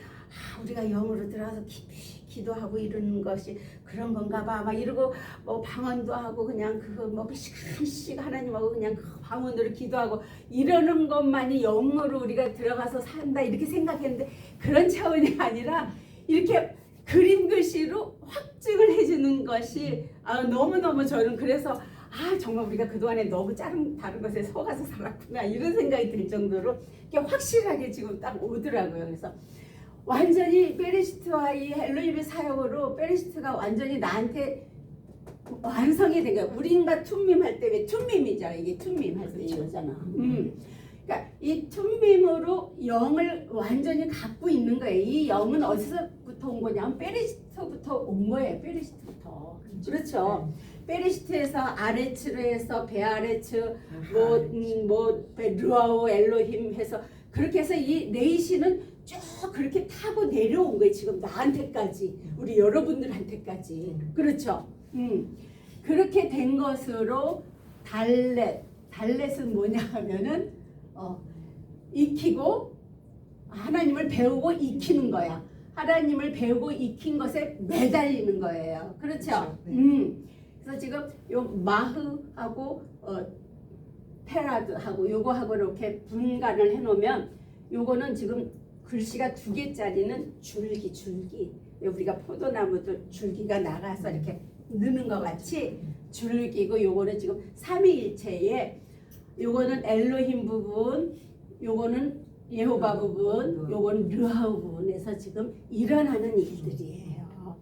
Speaker 1: 우리가 영으로 들어가서 깊이 기도하고 이러는 것이 그런 건가 봐. 막 이러고 뭐 방언도 하고 그냥 그거 뭐 시간씩 하나님하고 그냥 그 방언으로 기도하고 이러는 것만이 영으로 우리가 들어가서 산다 이렇게 생각했는데 그런 차원이 아니라 이렇게 그림 글씨로 확증을 해주는 것이 너무너무 저는 그래서 정말 우리가 그동안에 너무 다른 것에 속아서 살았구나 이런 생각이 들 정도로 확실하게 지금 딱 오더라고요. 그래서 완전히 페리시트와 이 엘로힘의 사역으로 페리시트가 완전히 나한테 완성이 된 거야. 우린가 툰밈 할 때 왜 툰밈이잖아. 이게 툰밈 할 때 이거잖아. 그러니까 이 툰밈으로 영을 완전히 갖고 있는 거예요. 이 영은 어디서부터 온 거냐면 페리시트부터 온 거예요. 페리시트부터. 그렇죠. 페리시트에서 아레츠로 해서 베아레츠 르아오 엘로힘 해서 그렇게 해서 이 네이시는 쭉 그렇게 타고 내려온 거예요. 지금 나한테까지 우리 여러분들한테까지. 그렇죠. 그렇게 된 것으로 달렛은 뭐냐 하면은 익히고 하나님을 배우고 익히는 거야. 하나님을 배우고 익힌 것에 매달리는 거예요. 그렇죠? 그래서 지금 요 마흐하고 테라드하고 요거하고 이렇게 분간을 해놓으면 요거는 지금 글씨가 2개짜리는 줄기 우리가 포도나무도 줄기가 나가서 이렇게 느는 것 같이 줄기고 요거는 지금 삼위일체에 요거는 엘로힘 부분 요거는 예호바 부분 요거는 르하우 부분에서 지금 일어나는 일들이에요.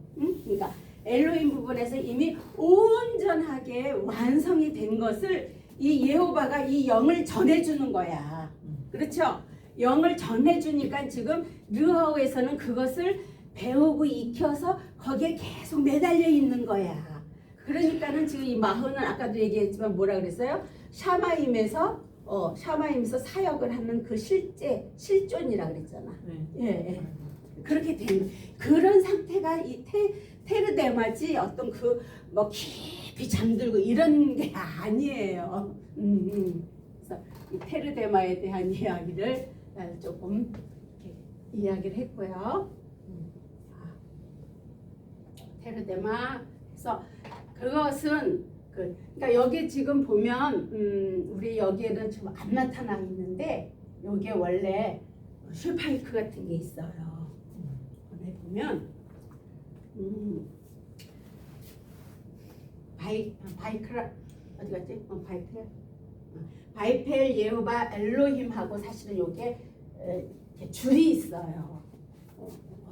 Speaker 1: 그러니까 엘로힘 부분에서 이미 온전하게 완성이 된 것을 이 예호바가 이 영을 전해주는 거야. 그렇죠? 영을 전해주니까 지금 르하우에서는 그것을 배우고 익혀서 거기에 계속 매달려 있는 거야. 그러니까는 지금 이 마흐는 아까도 얘기했지만 뭐라 그랬어요? 샤마임에서 사역을 하는 그 실존이라 그랬잖아. 예. 그렇게 된 그런 상태가 이 테르데마지 어떤 그 뭐 깊이 잠들고 이런 게 아니에요. 그래서 이 테르데마에 대한 이야기를 조금 이렇게 이야기를 했고요. 테르데마 그래서 그것은 그러니까 여기 지금 보면 우리 여기에는 지금 안 나타나 있는데 여기에 원래 슈파이크 같은 게 있어요. 여기 보면 바이크라 어디 갔지? 바이펠 예호바 엘로힘하고 사실은 여기에 줄이 있어요.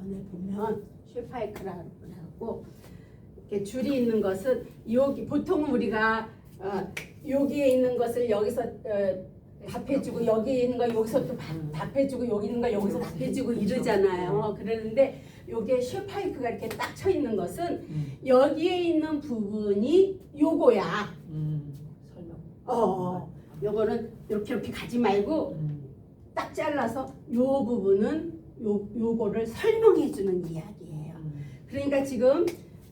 Speaker 1: 오늘 보면 슈파이크라고 이렇게 줄이 있는 것은 여기 보통은 우리가 여기에 있는 것을 여기서 답해주고 여기 있는 거 여기서 또 답해주고 여기 있는 거 여기서 답해주고 이러잖아요. 그러는데 요게 슈파이크가 이렇게 딱 쳐 있는 것은 여기에 있는 부분이 요거야. 요거는 이렇게 가지 말고 딱 잘라서 요 부분은 요거를 설명해 주는 이야기예요. 그러니까 지금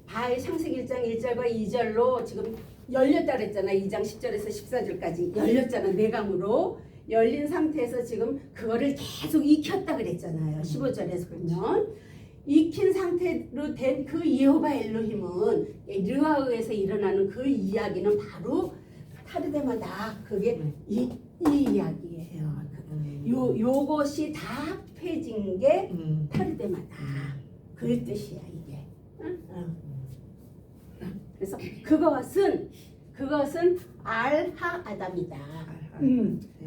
Speaker 1: 창세기 1장 1절과 2절로 지금 열렸다 그랬잖아. 2장 10절에서 14절까지 열렸잖아. 내감으로 열린 상태에서 지금 그거를 계속 익혔다 그랬잖아요. 15절에서 보면 익힌 상태로 된 그 예호바 엘로힘은 르하우에서 일어나는 그 이야기는 바로 타르데마다 그게 이 이야기예요. 요것이 다 합해진 게 타르데마다 그 뜻이야 이게. 그래서 그것은 알하아담이다.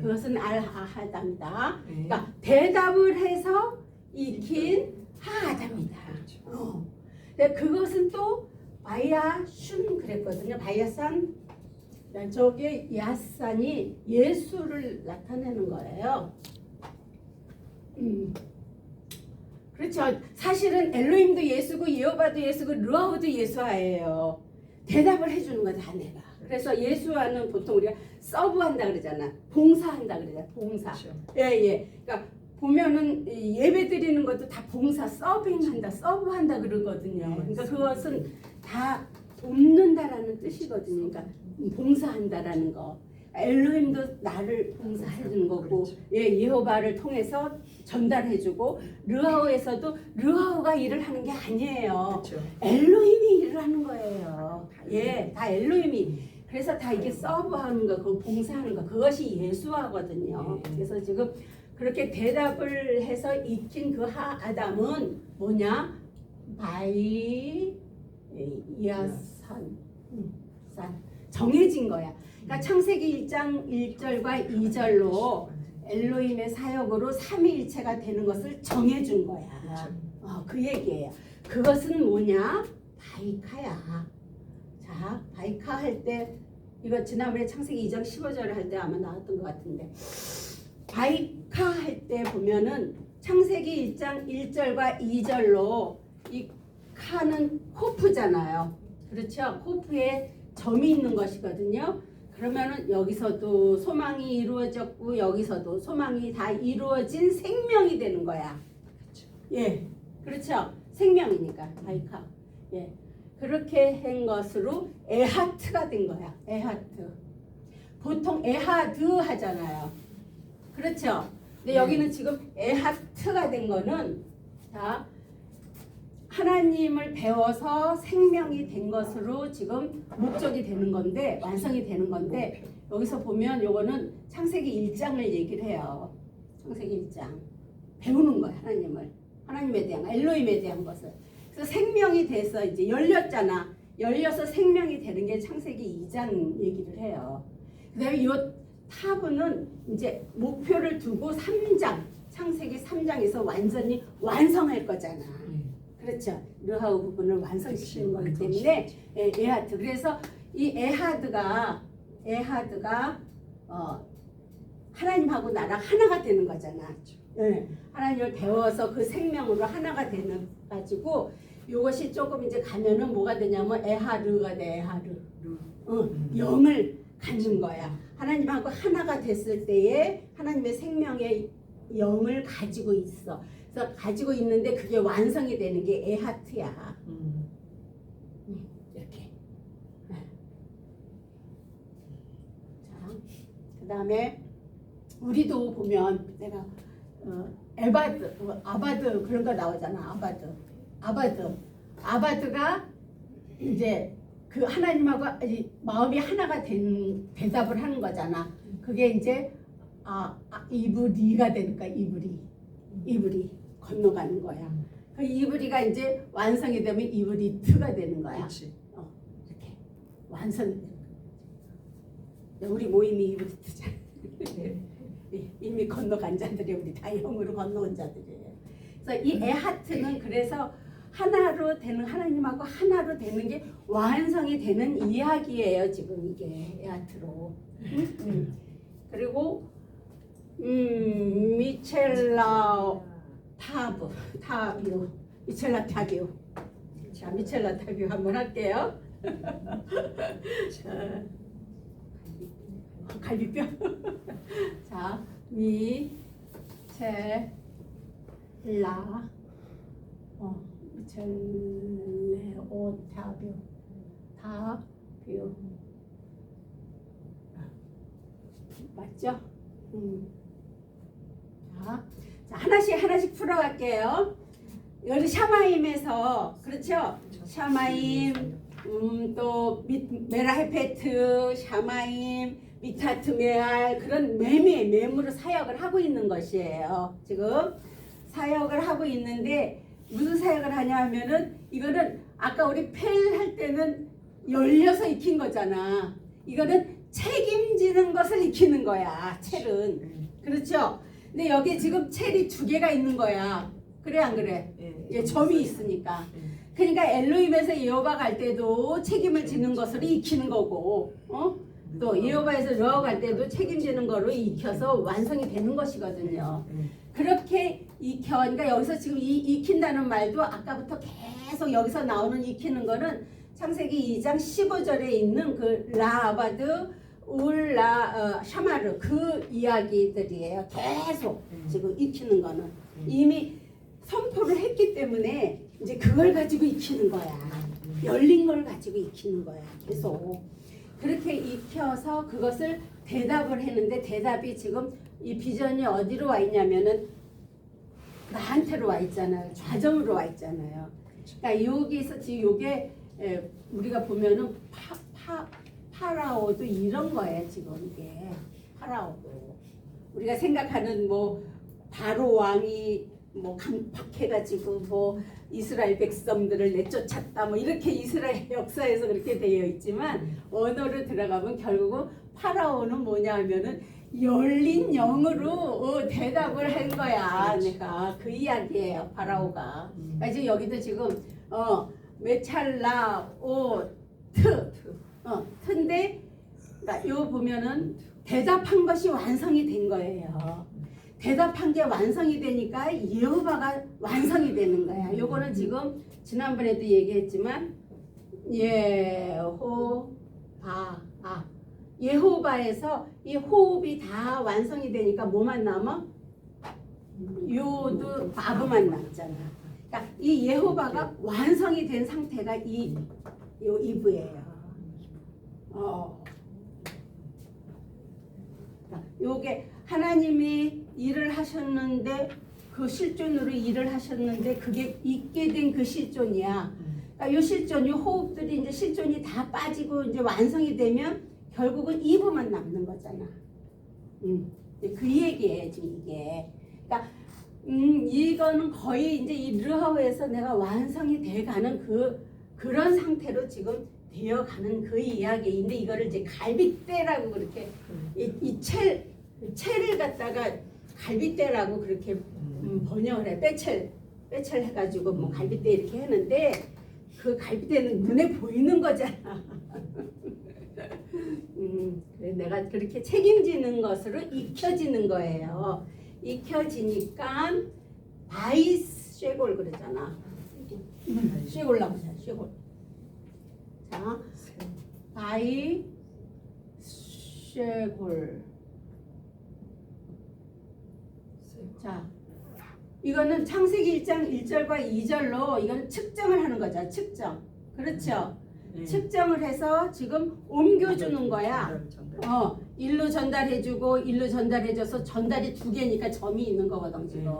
Speaker 1: 그것은 알하아담이다. 그러니까 대답을 해서 익힌 하아담이다. 그것은 또 바야슌 그랬거든요. 바야산 저게 야산이 예수를 나타내는 거예요. 그렇죠. 사실은 엘로힘도 예수고 예호바도 예수고 르아우도 예수아예요. 대답을 해주는 거다 내가. 그래서 예수와는 보통 우리가 서브한다 그러잖아. 봉사한다 그러잖아. 봉사. 예. 그러니까 보면은 예배 드리는 것도 다 봉사, 서빙한다, 서브한다 그러거든요. 그러니까 그것은 다 돕는다라는 뜻이거든요. 그러니까 봉사한다라는 거. 엘로힘도 나를 봉사해주는 거고, 예호바를 통해서 전달해주고 르하우에서도 르하우가 일을 하는 게 아니에요.
Speaker 2: 그렇죠.
Speaker 1: 엘로힘이 일을 하는 거예요. 예, 다 엘로힘이. 그래서 다 이게 서브하는 거, 그 봉사하는 거, 그것이 예수화거든요. 그래서 지금 그렇게 대답을 해서 익힌 그 아담은 뭐냐? 바이 야산 정해진 거야. 그러니까 창세기 1장 1절과 2절로 엘로힘의 사역으로 삼위일체가 되는 것을 정해준 거야. 그 얘기예요. 그것은 뭐냐? 바이카야. 자, 바이카 할 때 이거 지난번에 창세기 2장 15절 할 때 아마 나왔던 것 같은데 바이카 할 때 보면은 창세기 1장 1절과 2절로 이 카는 코프잖아요. 그렇죠? 코프에 점이 있는 것이거든요. 그러면은 여기서도 소망이 이루어졌고 여기서도 소망이 다 이루어진 생명이 되는 거야. 예, 그렇죠. 생명이니까 바이카. 예, 그렇게 한 것으로 에하트가 된 거야. 에하트. 보통 에하드 하잖아요. 그렇죠. 근데 여기는 지금 에하트가 된 거는 자 하나님을 배워서 생명이 된 것으로 지금 목적이 되는 건데 완성이 되는 건데 여기서 보면 요거는 창세기 1장을 얘기를 해요. 창세기 1장 배우는 거야. 하나님에 대한 엘로힘에 대한 것을. 그래서 생명이 돼서 이제 열렸잖아. 열려서 생명이 되는 게 창세기 2장 얘기를 해요. 그다음에 요 타브는 이제 목표를 두고 3장 창세기 3장에서 완전히 완성할 거잖아. 그렇죠. 르하우 부분을 완성시키는 거기 때문에 에하드. 그래서 이 에하드가 하나님하고 나랑 하나가 되는 거잖아. 하나님을 배워서 그 생명으로 하나가 되는 가지고 이것이 조금 이제 가면은 뭐가 되냐면 에하르가 돼. 에하르. 영을 갖는 거야. 하나님하고 하나가 됐을 때에 하나님의 생명의 영을 가지고 있어. 그래서 가지고 있는데 그게 완성이 되는 게 에하트야. 이렇게. 자, 그 다음에 우리도 보면 내가 에바드, 아바드 그런 거 나오잖아. 아바드가 이제 그 하나님하고 마음이 하나가 된 대답을 하는 거잖아. 그게 이제 이브리가 되니까 이브리 건너가는 거야. 그 이브리가 이제 완성이 되면 이브리트가 되는 거야. 이렇게 완성이 되는 거야. 우리 모임이 이브리트잖아. 이미 건너간 자들이 우리 다 영으로 건너온 자들이에요. 그래서 이 에하트는 그래서 하나로 되는 하나님하고 하나로 되는 게 완성이 되는 이야기예요. 지금 이게 에하트로. 그리고 미첼라 타비오. 미첼라 타비오. 자, 미첼라 타비오 한번 할게요. 갈비뼈. 자, 미첼라 미첼레오 타비오. 맞죠? 자, 하나씩 풀어갈게요. 여기 샤마임에서 그렇죠? 샤마임, 또 메라헤페트, 샤마임, 미타트메알 그런 매무로 사역을 하고 있는 것이에요. 지금 사역을 하고 있는데 무슨 사역을 하냐 하면은 이거는 아까 우리 펠 할 때는 열려서 익힌 거잖아. 이거는 책임지는 것을 익히는 거야. 첼은. 그렇죠? 근데 여기 지금 첼이 2개가 있는 거야. 그래 안 그래? 예, 점이 있으니까. 그러니까 엘로힘에서 여호와 갈 때도 책임을 지는 것을 익히는 거고, 또 여호와에서 르하우 갈 때도 책임지는 거로 익혀서 완성이 되는 것이거든요. 그렇게 익혀. 그러니까 여기서 지금 이 익힌다는 말도 아까부터 계속 여기서 나오는 익히는 거는 창세기 2장 15절에 있는 그 라아바드 샤마르 그 이야기들이에요. 계속 지금 익히는 거는 이미 선포를 했기 때문에 이제 그걸 가지고 익히는 거야. 열린 걸 가지고 익히는 거야. 계속 그렇게 익혀서 그것을 대답을 했는데 대답이 지금 이 비전이 어디로 와 있냐면은 나한테로 와 있잖아요. 좌정으로 와 있잖아요. 그러니까 여기서 지금 요게 우리가 보면은 파라오도 이런 거예요. 지금 이게 파라오도 우리가 생각하는 뭐 바로 왕이 뭐 강팍해가지고 뭐 이스라엘 백성들을 내쫓았다 뭐 이렇게 이스라엘 역사에서 그렇게 되어 있지만 언어로 들어가면 결국은 파라오는 뭐냐 하면은 열린 영으로 대답을 한 거야. 내가 그 이야기예요. 파라오가. 그러니까 지금 여기도 지금 메찰라 트인데 그러니까 요 보면은 대답한 것이 완성이 된 거예요. 대답한 게 완성이 되니까 여호와가 완성이 되는 거야. 요거는 지금 지난번에도 얘기했지만 예호바에서 이 호흡이 다 완성이 되니까 뭐만 남아? 요도 바브만 남잖아. 그러니까 이 예호바가 완성이 된 상태가 요 이브예요. 요게 하나님이 일을 하셨는데 그 실존으로 일을 하셨는데 그게 있게 된 그 실존이야. 그러니까 요 실존, 요 호흡들이 이제 실존이 다 빠지고 이제 완성이 되면 결국은 이브만 남는 거잖아. 그 얘기예요 지금 이게. 그러니까 이거는 거의 이제 이 르하우에서 내가 완성이 돼가는 그런 상태로 지금 되어가는 그 이야기인데 이거를 이제 갈빗대라고 그렇게 이 첼을 갖다가 갈빗대라고 그렇게 번역을 해. 빼첼 해가지고 뭐 갈빗대 이렇게 하는데 그 갈빗대는 눈에 보이는 거잖아. 그래 내가 그렇게 책임지는 것으로 익혀지는 거예요. 익혀지니까 바이스 쉐골 그러잖아. 쉐골라고 하잖아. 쉐골. 자, 바이 쉐골. 자, 이거는 창세기 1장 1절과 2절로 이건 측정을 하는 거죠. 측정. 그렇죠? 측정을 해서 지금 옮겨주는 거야. 일로 전달해주고 일로 전달해줘서 전달이 두 개니까 점이 있는 거거든 지금.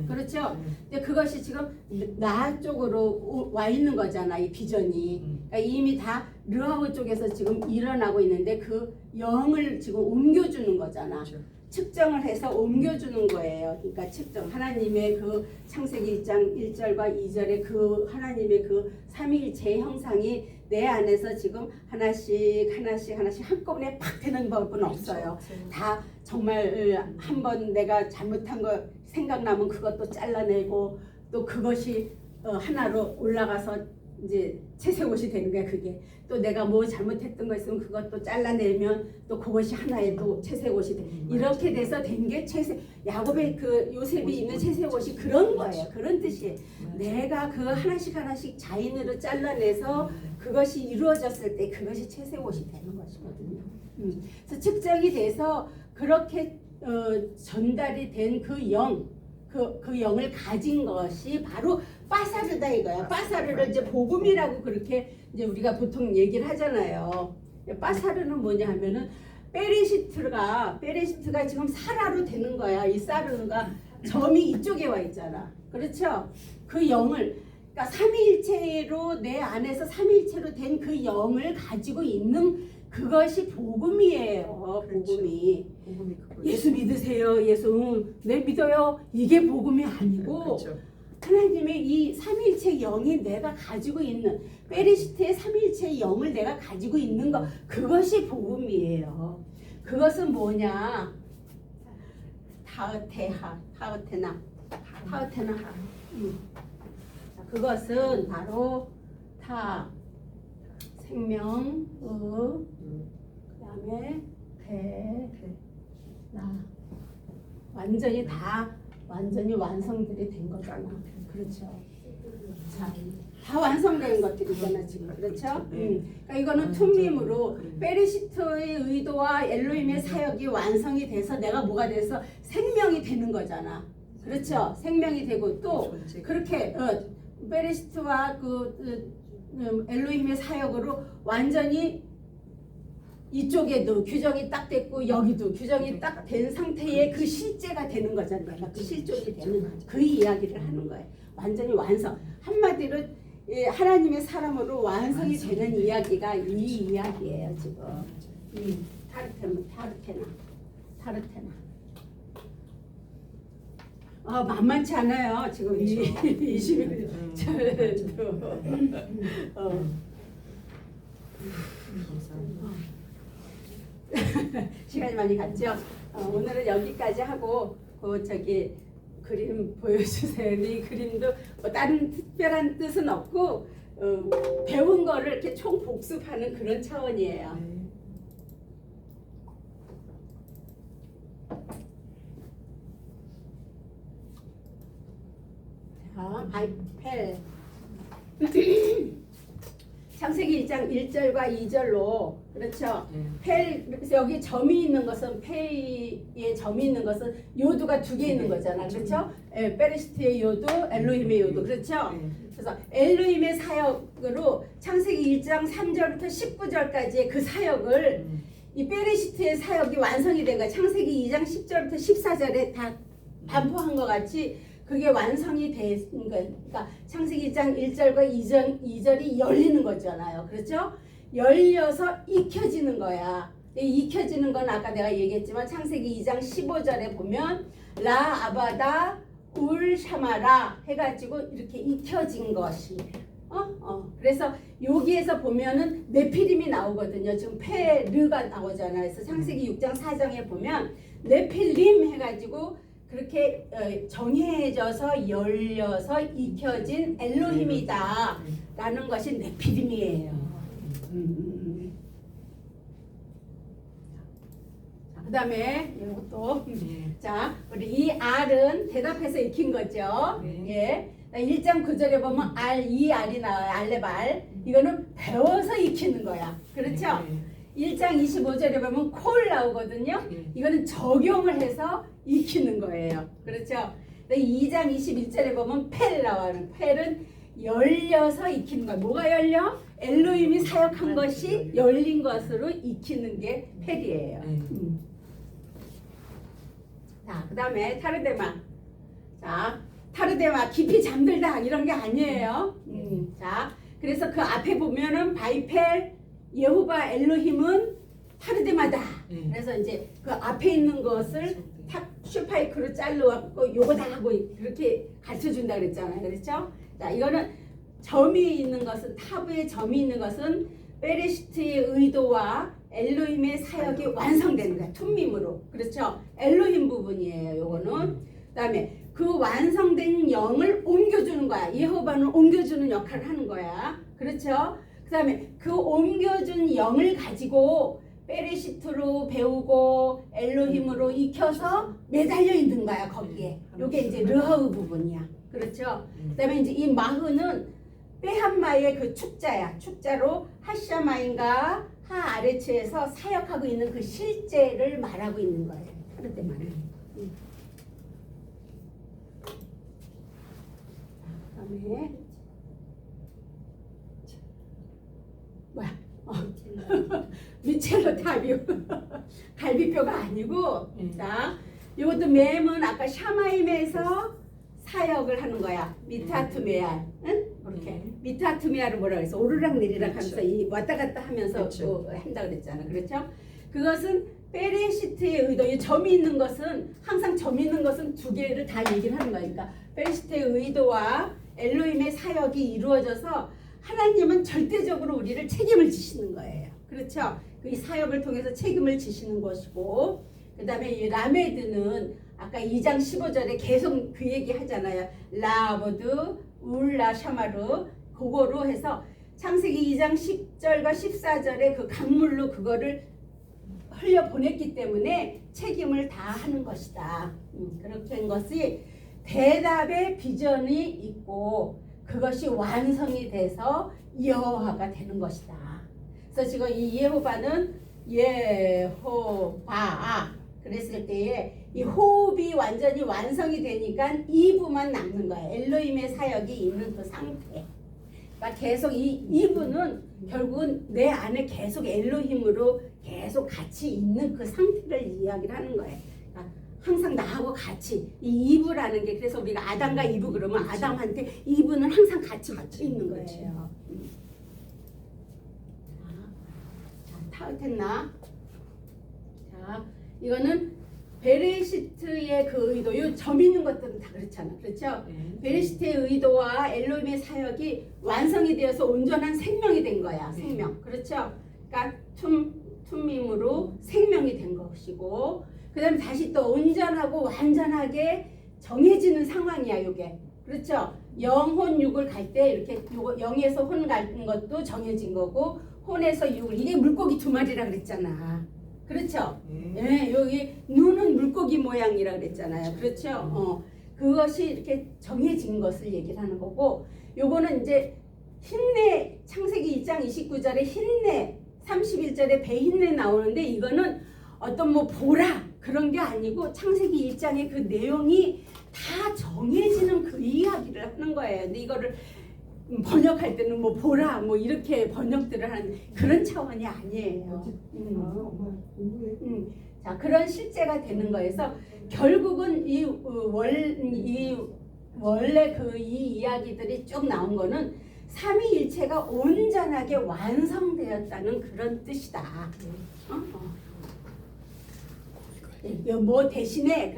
Speaker 1: 그렇죠? 근데 그것이 지금 나 쪽으로 와 있는 거잖아. 이 비전이. 그러니까 이미 다 르하우 쪽에서 지금 일어나고 있는데 그 영을 지금 옮겨주는 거잖아. 측정을 해서 옮겨주는 거예요. 그러니까 측정. 하나님의 그 창세기 1장 1절과 2절의 그 하나님의 그 삼위일체의 형상이 내 안에서 지금 하나씩 한꺼번에 팍 되는 법은 없어요. 다 정말 한번 내가 잘못한 거 생각나면 그것도 잘라내고 또 그것이 하나로 올라가서 이제 채색옷이 되는 거야. 그게 또 내가 뭐 잘못했던 거 있으면 그것도 잘라내면 또 그것이 하나의 또 채색옷이 돼. 이렇게 돼서 된 게 채색. 야곱의 그 요셉이 입는 채색옷이 그런 거예요. 그런 뜻이에요. 내가 그 하나씩 자인으로 잘라내서 그것이 이루어졌을 때 그것이 채색옷이 되는 것이거든요. 그래서 측정이 돼서 그렇게 전달이 된 그 영, 그 영을 가진 것이 바로 빠사르다 이거야. 빠사르를 이제 복음이라고 그렇게 이제 우리가 보통 얘기를 하잖아요. 빠사르는 뭐냐 하면은 베레시트가 지금 사라로 되는 거야. 이 사르가 점이 이쪽에 와 있잖아. 그렇죠? 그 영을 그러니까 삼위일체로 내 안에서 삼위일체로 된 그 영을 가지고 있는 그것이 복음이에요. 복음이. 예수 믿으세요. 예수 네 믿어요. 이게 복음이 아니고 하나님의 이 삼위일체 영이 내가 가지고 있는 베레시트의 삼위일체 영을 내가 가지고 있는 것 그것이 복음이에요. 그것은 뭐냐? 타흐테나. 그것은 바로 생명, 그다음에 완전히 완성들이 된 거잖아. 그렇죠. 자, 다 완성된 것들이잖아 지금. 그렇죠? 그러니까 이거는 퉁림으로 베레시트의 의도와 엘로힘의 사역이 완성이 돼서 내가 뭐가 돼서 생명이 되는 거잖아. 그렇죠? 생명이 되고 또 그렇게 베레시트와 그 엘로힘의 사역으로 완전히 이쪽에도 규정이 딱 됐고 여기도 규정이 딱 된 상태의 그 실제가 되는 거잖아요. 그 실존이 되는 그 이야기를 하는 거예요. 완전히 완성. 한마디로 하나님의 사람으로 완성이 되는 이야기가 이 이야기예요. 지금 타르테나. 만만치 않아요. 지금 이 20일 시간이 많이 갔죠. 오늘은 여기까지 하고 저기 그림 보여주세요. 이 그림도 뭐 다른 특별한 뜻은 없고 배운 거를 이렇게 총 복습하는 그런 차원이에요. 자, 바이펠 창세기 1장 1절과 2절로 그렇죠. 그래서 여기 점이 있는 것은 페이에 점이 있는 것은 요두가 두 개 있는 거잖아. 그렇죠? 베레시트의 요두, 엘로힘의 요두. 그렇죠? 그래서 엘로힘의 사역으로 창세기 1장 3절부터 19절까지의 그 사역을 이 베레시트의 사역이 완성이 된 거야. 창세기 2장 10절부터 14절에 다 반포한 것 같이 그게 완성이 된 거예요. 그러니까 창세기 1장 1절과 2절이 열리는 거잖아요. 그렇죠? 열려서 익혀지는 거야. 익혀지는 건 아까 내가 얘기했지만 창세기 2장 15절에 보면 라 아바다 울 샤마라 해가지고 이렇게 익혀진 것이 그래서 여기에서 보면은 네피림이 나오거든요. 지금 페르가 나오잖아요. 그래서 창세기 6장 4장에 보면 네필림 해가지고 그렇게 정해져서 열려서 익혀진 엘로힘이다 라는 것이 네피림이에요. 그 다음에 이것도 자 우리 이 R은 대답해서 익힌 거죠. 예. 1장 9절에 보면 이 R이 나와요. 알레발. 이거는 배워서 익히는 거야. 그렇죠? 1장 25절에 보면 콜 나오거든요. 이거는 적용을 해서 익히는 거예요. 그렇죠? 2장 21절에 보면 펠 나와요. 펠은 열려서 익히는 거야. 뭐가 열려? 엘로힘이 사역한 것이 열린 것으로 익히는 게 펠이에요. 자, 그 다음에 타르데마. 자, 타르데마 깊이 잠들다 이런 게 아니에요. 자, 그래서 그 앞에 보면은 바이펠 예호바 엘로힘은 타르데마다. 그래서 이제 그 앞에 있는 것을 탁 슈파이크로 잘라갖고 요거다 하고 그렇게 가르쳐준다 그랬잖아요. 그렇죠? 자, 이거는 점이 있는 것은 타브에 점이 있는 것은 베레시트의 의도와 엘로힘의 사역이 완성되는 거야. 툰밈으로. 그렇죠? 엘로힘 부분이에요. 요거는. 그다음에 그 완성된 영을 옮겨주는 거야. 예호바는 옮겨주는 역할을 하는 거야. 그렇죠? 그 다음에 그 옮겨준 영을 가지고 베레시트로 배우고 엘로힘으로 익혀서 매달려 있는 거야. 거기에. 요게 이제 르하우 부분이야. 그렇죠? 그 다음에 이제 이 마흐는 빼한마의 그 축자야. 축자로 하샤마인가 하아레츠에서 사역하고 있는 그 실제를 말하고 있는 거예요. 그럴 때 말해. 그다음에 뭐야? 미첼로 타비오 갈비뼈가 아니고 자 이것도 맴은 아까 샤마임에서 사역을 하는 거야. 미타투메알, 응? 이렇게 미타투메알을 뭐라 그래서 오르락 내리락 하면서 이 왔다 갔다 하면서 또 한다 그랬잖아. 그렇죠? 그것은 베레시트의 의도. 이 점이 있는 것은 항상 점이 있는 것은 두 개를 다 얘기를 하는 거니까 베레시트의 의도와 엘로힘의 사역이 이루어져서 하나님은 절대적으로 우리를 책임을 지시는 거예요. 그렇죠? 이 사역을 통해서 책임을 지시는 것이고 그 다음에 이 라메드는 아까 2장 15절에 계속 그 얘기 하잖아요. 라아보드 울라 샤마르 그거로 해서 창세기 2장 10절과 14절에 그 강물로 그거를 흘려보냈기 때문에 책임을 다 하는 것이다. 그렇게 한 것이 대답의 비전이 있고 그것이 완성이 돼서 여호와가 되는 것이다. 그래서 지금 이 예호바는 예호바 그랬을 때에 이 호흡이 완전히 완성이 되니까 2부만 남는 거야. 엘로힘의 사역이 있는 그 상태. 그러니까 계속 이분은 결국은 내 안에 계속 엘로힘으로 계속 같이 있는 그 상태를 이야기를 하는 거예요. 그러니까 항상 나하고 같이 이 이브라는 게 그래서 우리가 아담과 이브 그러면 아담한테 이브는 항상 같이 있는 거예요. 자, 타우텐나. 자, 이거는 베레시트의 그 의도, 요 점 있는 것들은 다 그렇잖아, 그렇죠? 베레시트의 의도와 엘로힘의 사역이 완성이 되어서 온전한 생명이 된 거야, 생명, 그렇죠? 그러니까 툼밈으로 생명이 된 것이고, 그다음에 다시 또 온전하고 완전하게 정해지는 상황이야, 요게, 그렇죠? 영혼 육을 갈 때 이렇게 요거 영에서 혼 가는 것도 정해진 거고, 혼에서 육을 이게 물고기 두 마리라 그랬잖아. 그렇죠? 예, 여기 눈은 물고기 모양이라 그랬잖아요. 그렇죠? 그것이 이렇게 정해진 것을 얘기를 하는 거고, 요거는 이제 흰내, 창세기 2장 29절에 흰내, 31절에 배흰내 나오는데, 이거는 어떤 뭐 보라 그런 게 아니고 창세기 1장의 그 내용이 다 정해지는 그 이야기를 하는 거예요. 근데 이거를 번역할 때는 뭐 보라 뭐 이렇게 번역들을 하는 그런 차원이 아니에요. 자, 그런 실제가 되는 거에서 결국은 이 원래 그 이 이야기들이 쭉 나온 거는 삼위일체가 온전하게 완성되었다는 그런 뜻이다. 뭐 대신에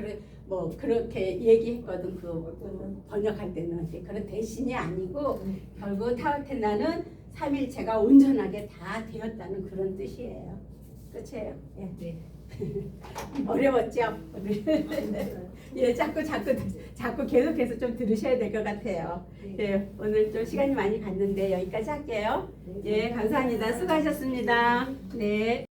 Speaker 1: 뭐 그렇게 얘기했거든. 그 번역할 때는 그런 대신이 아니고 결국 타우테나는 삼일체가 온전하게 다 되었다는 그런 뜻이에요. 그렇죠? 예.
Speaker 2: 네.
Speaker 1: 어려웠죠? 예, 자꾸 계속해서 좀 들으셔야 될 것 같아요. 예, 오늘 좀 시간이 많이 갔는데 여기까지 할게요. 예, 감사합니다. 수고하셨습니다. 네.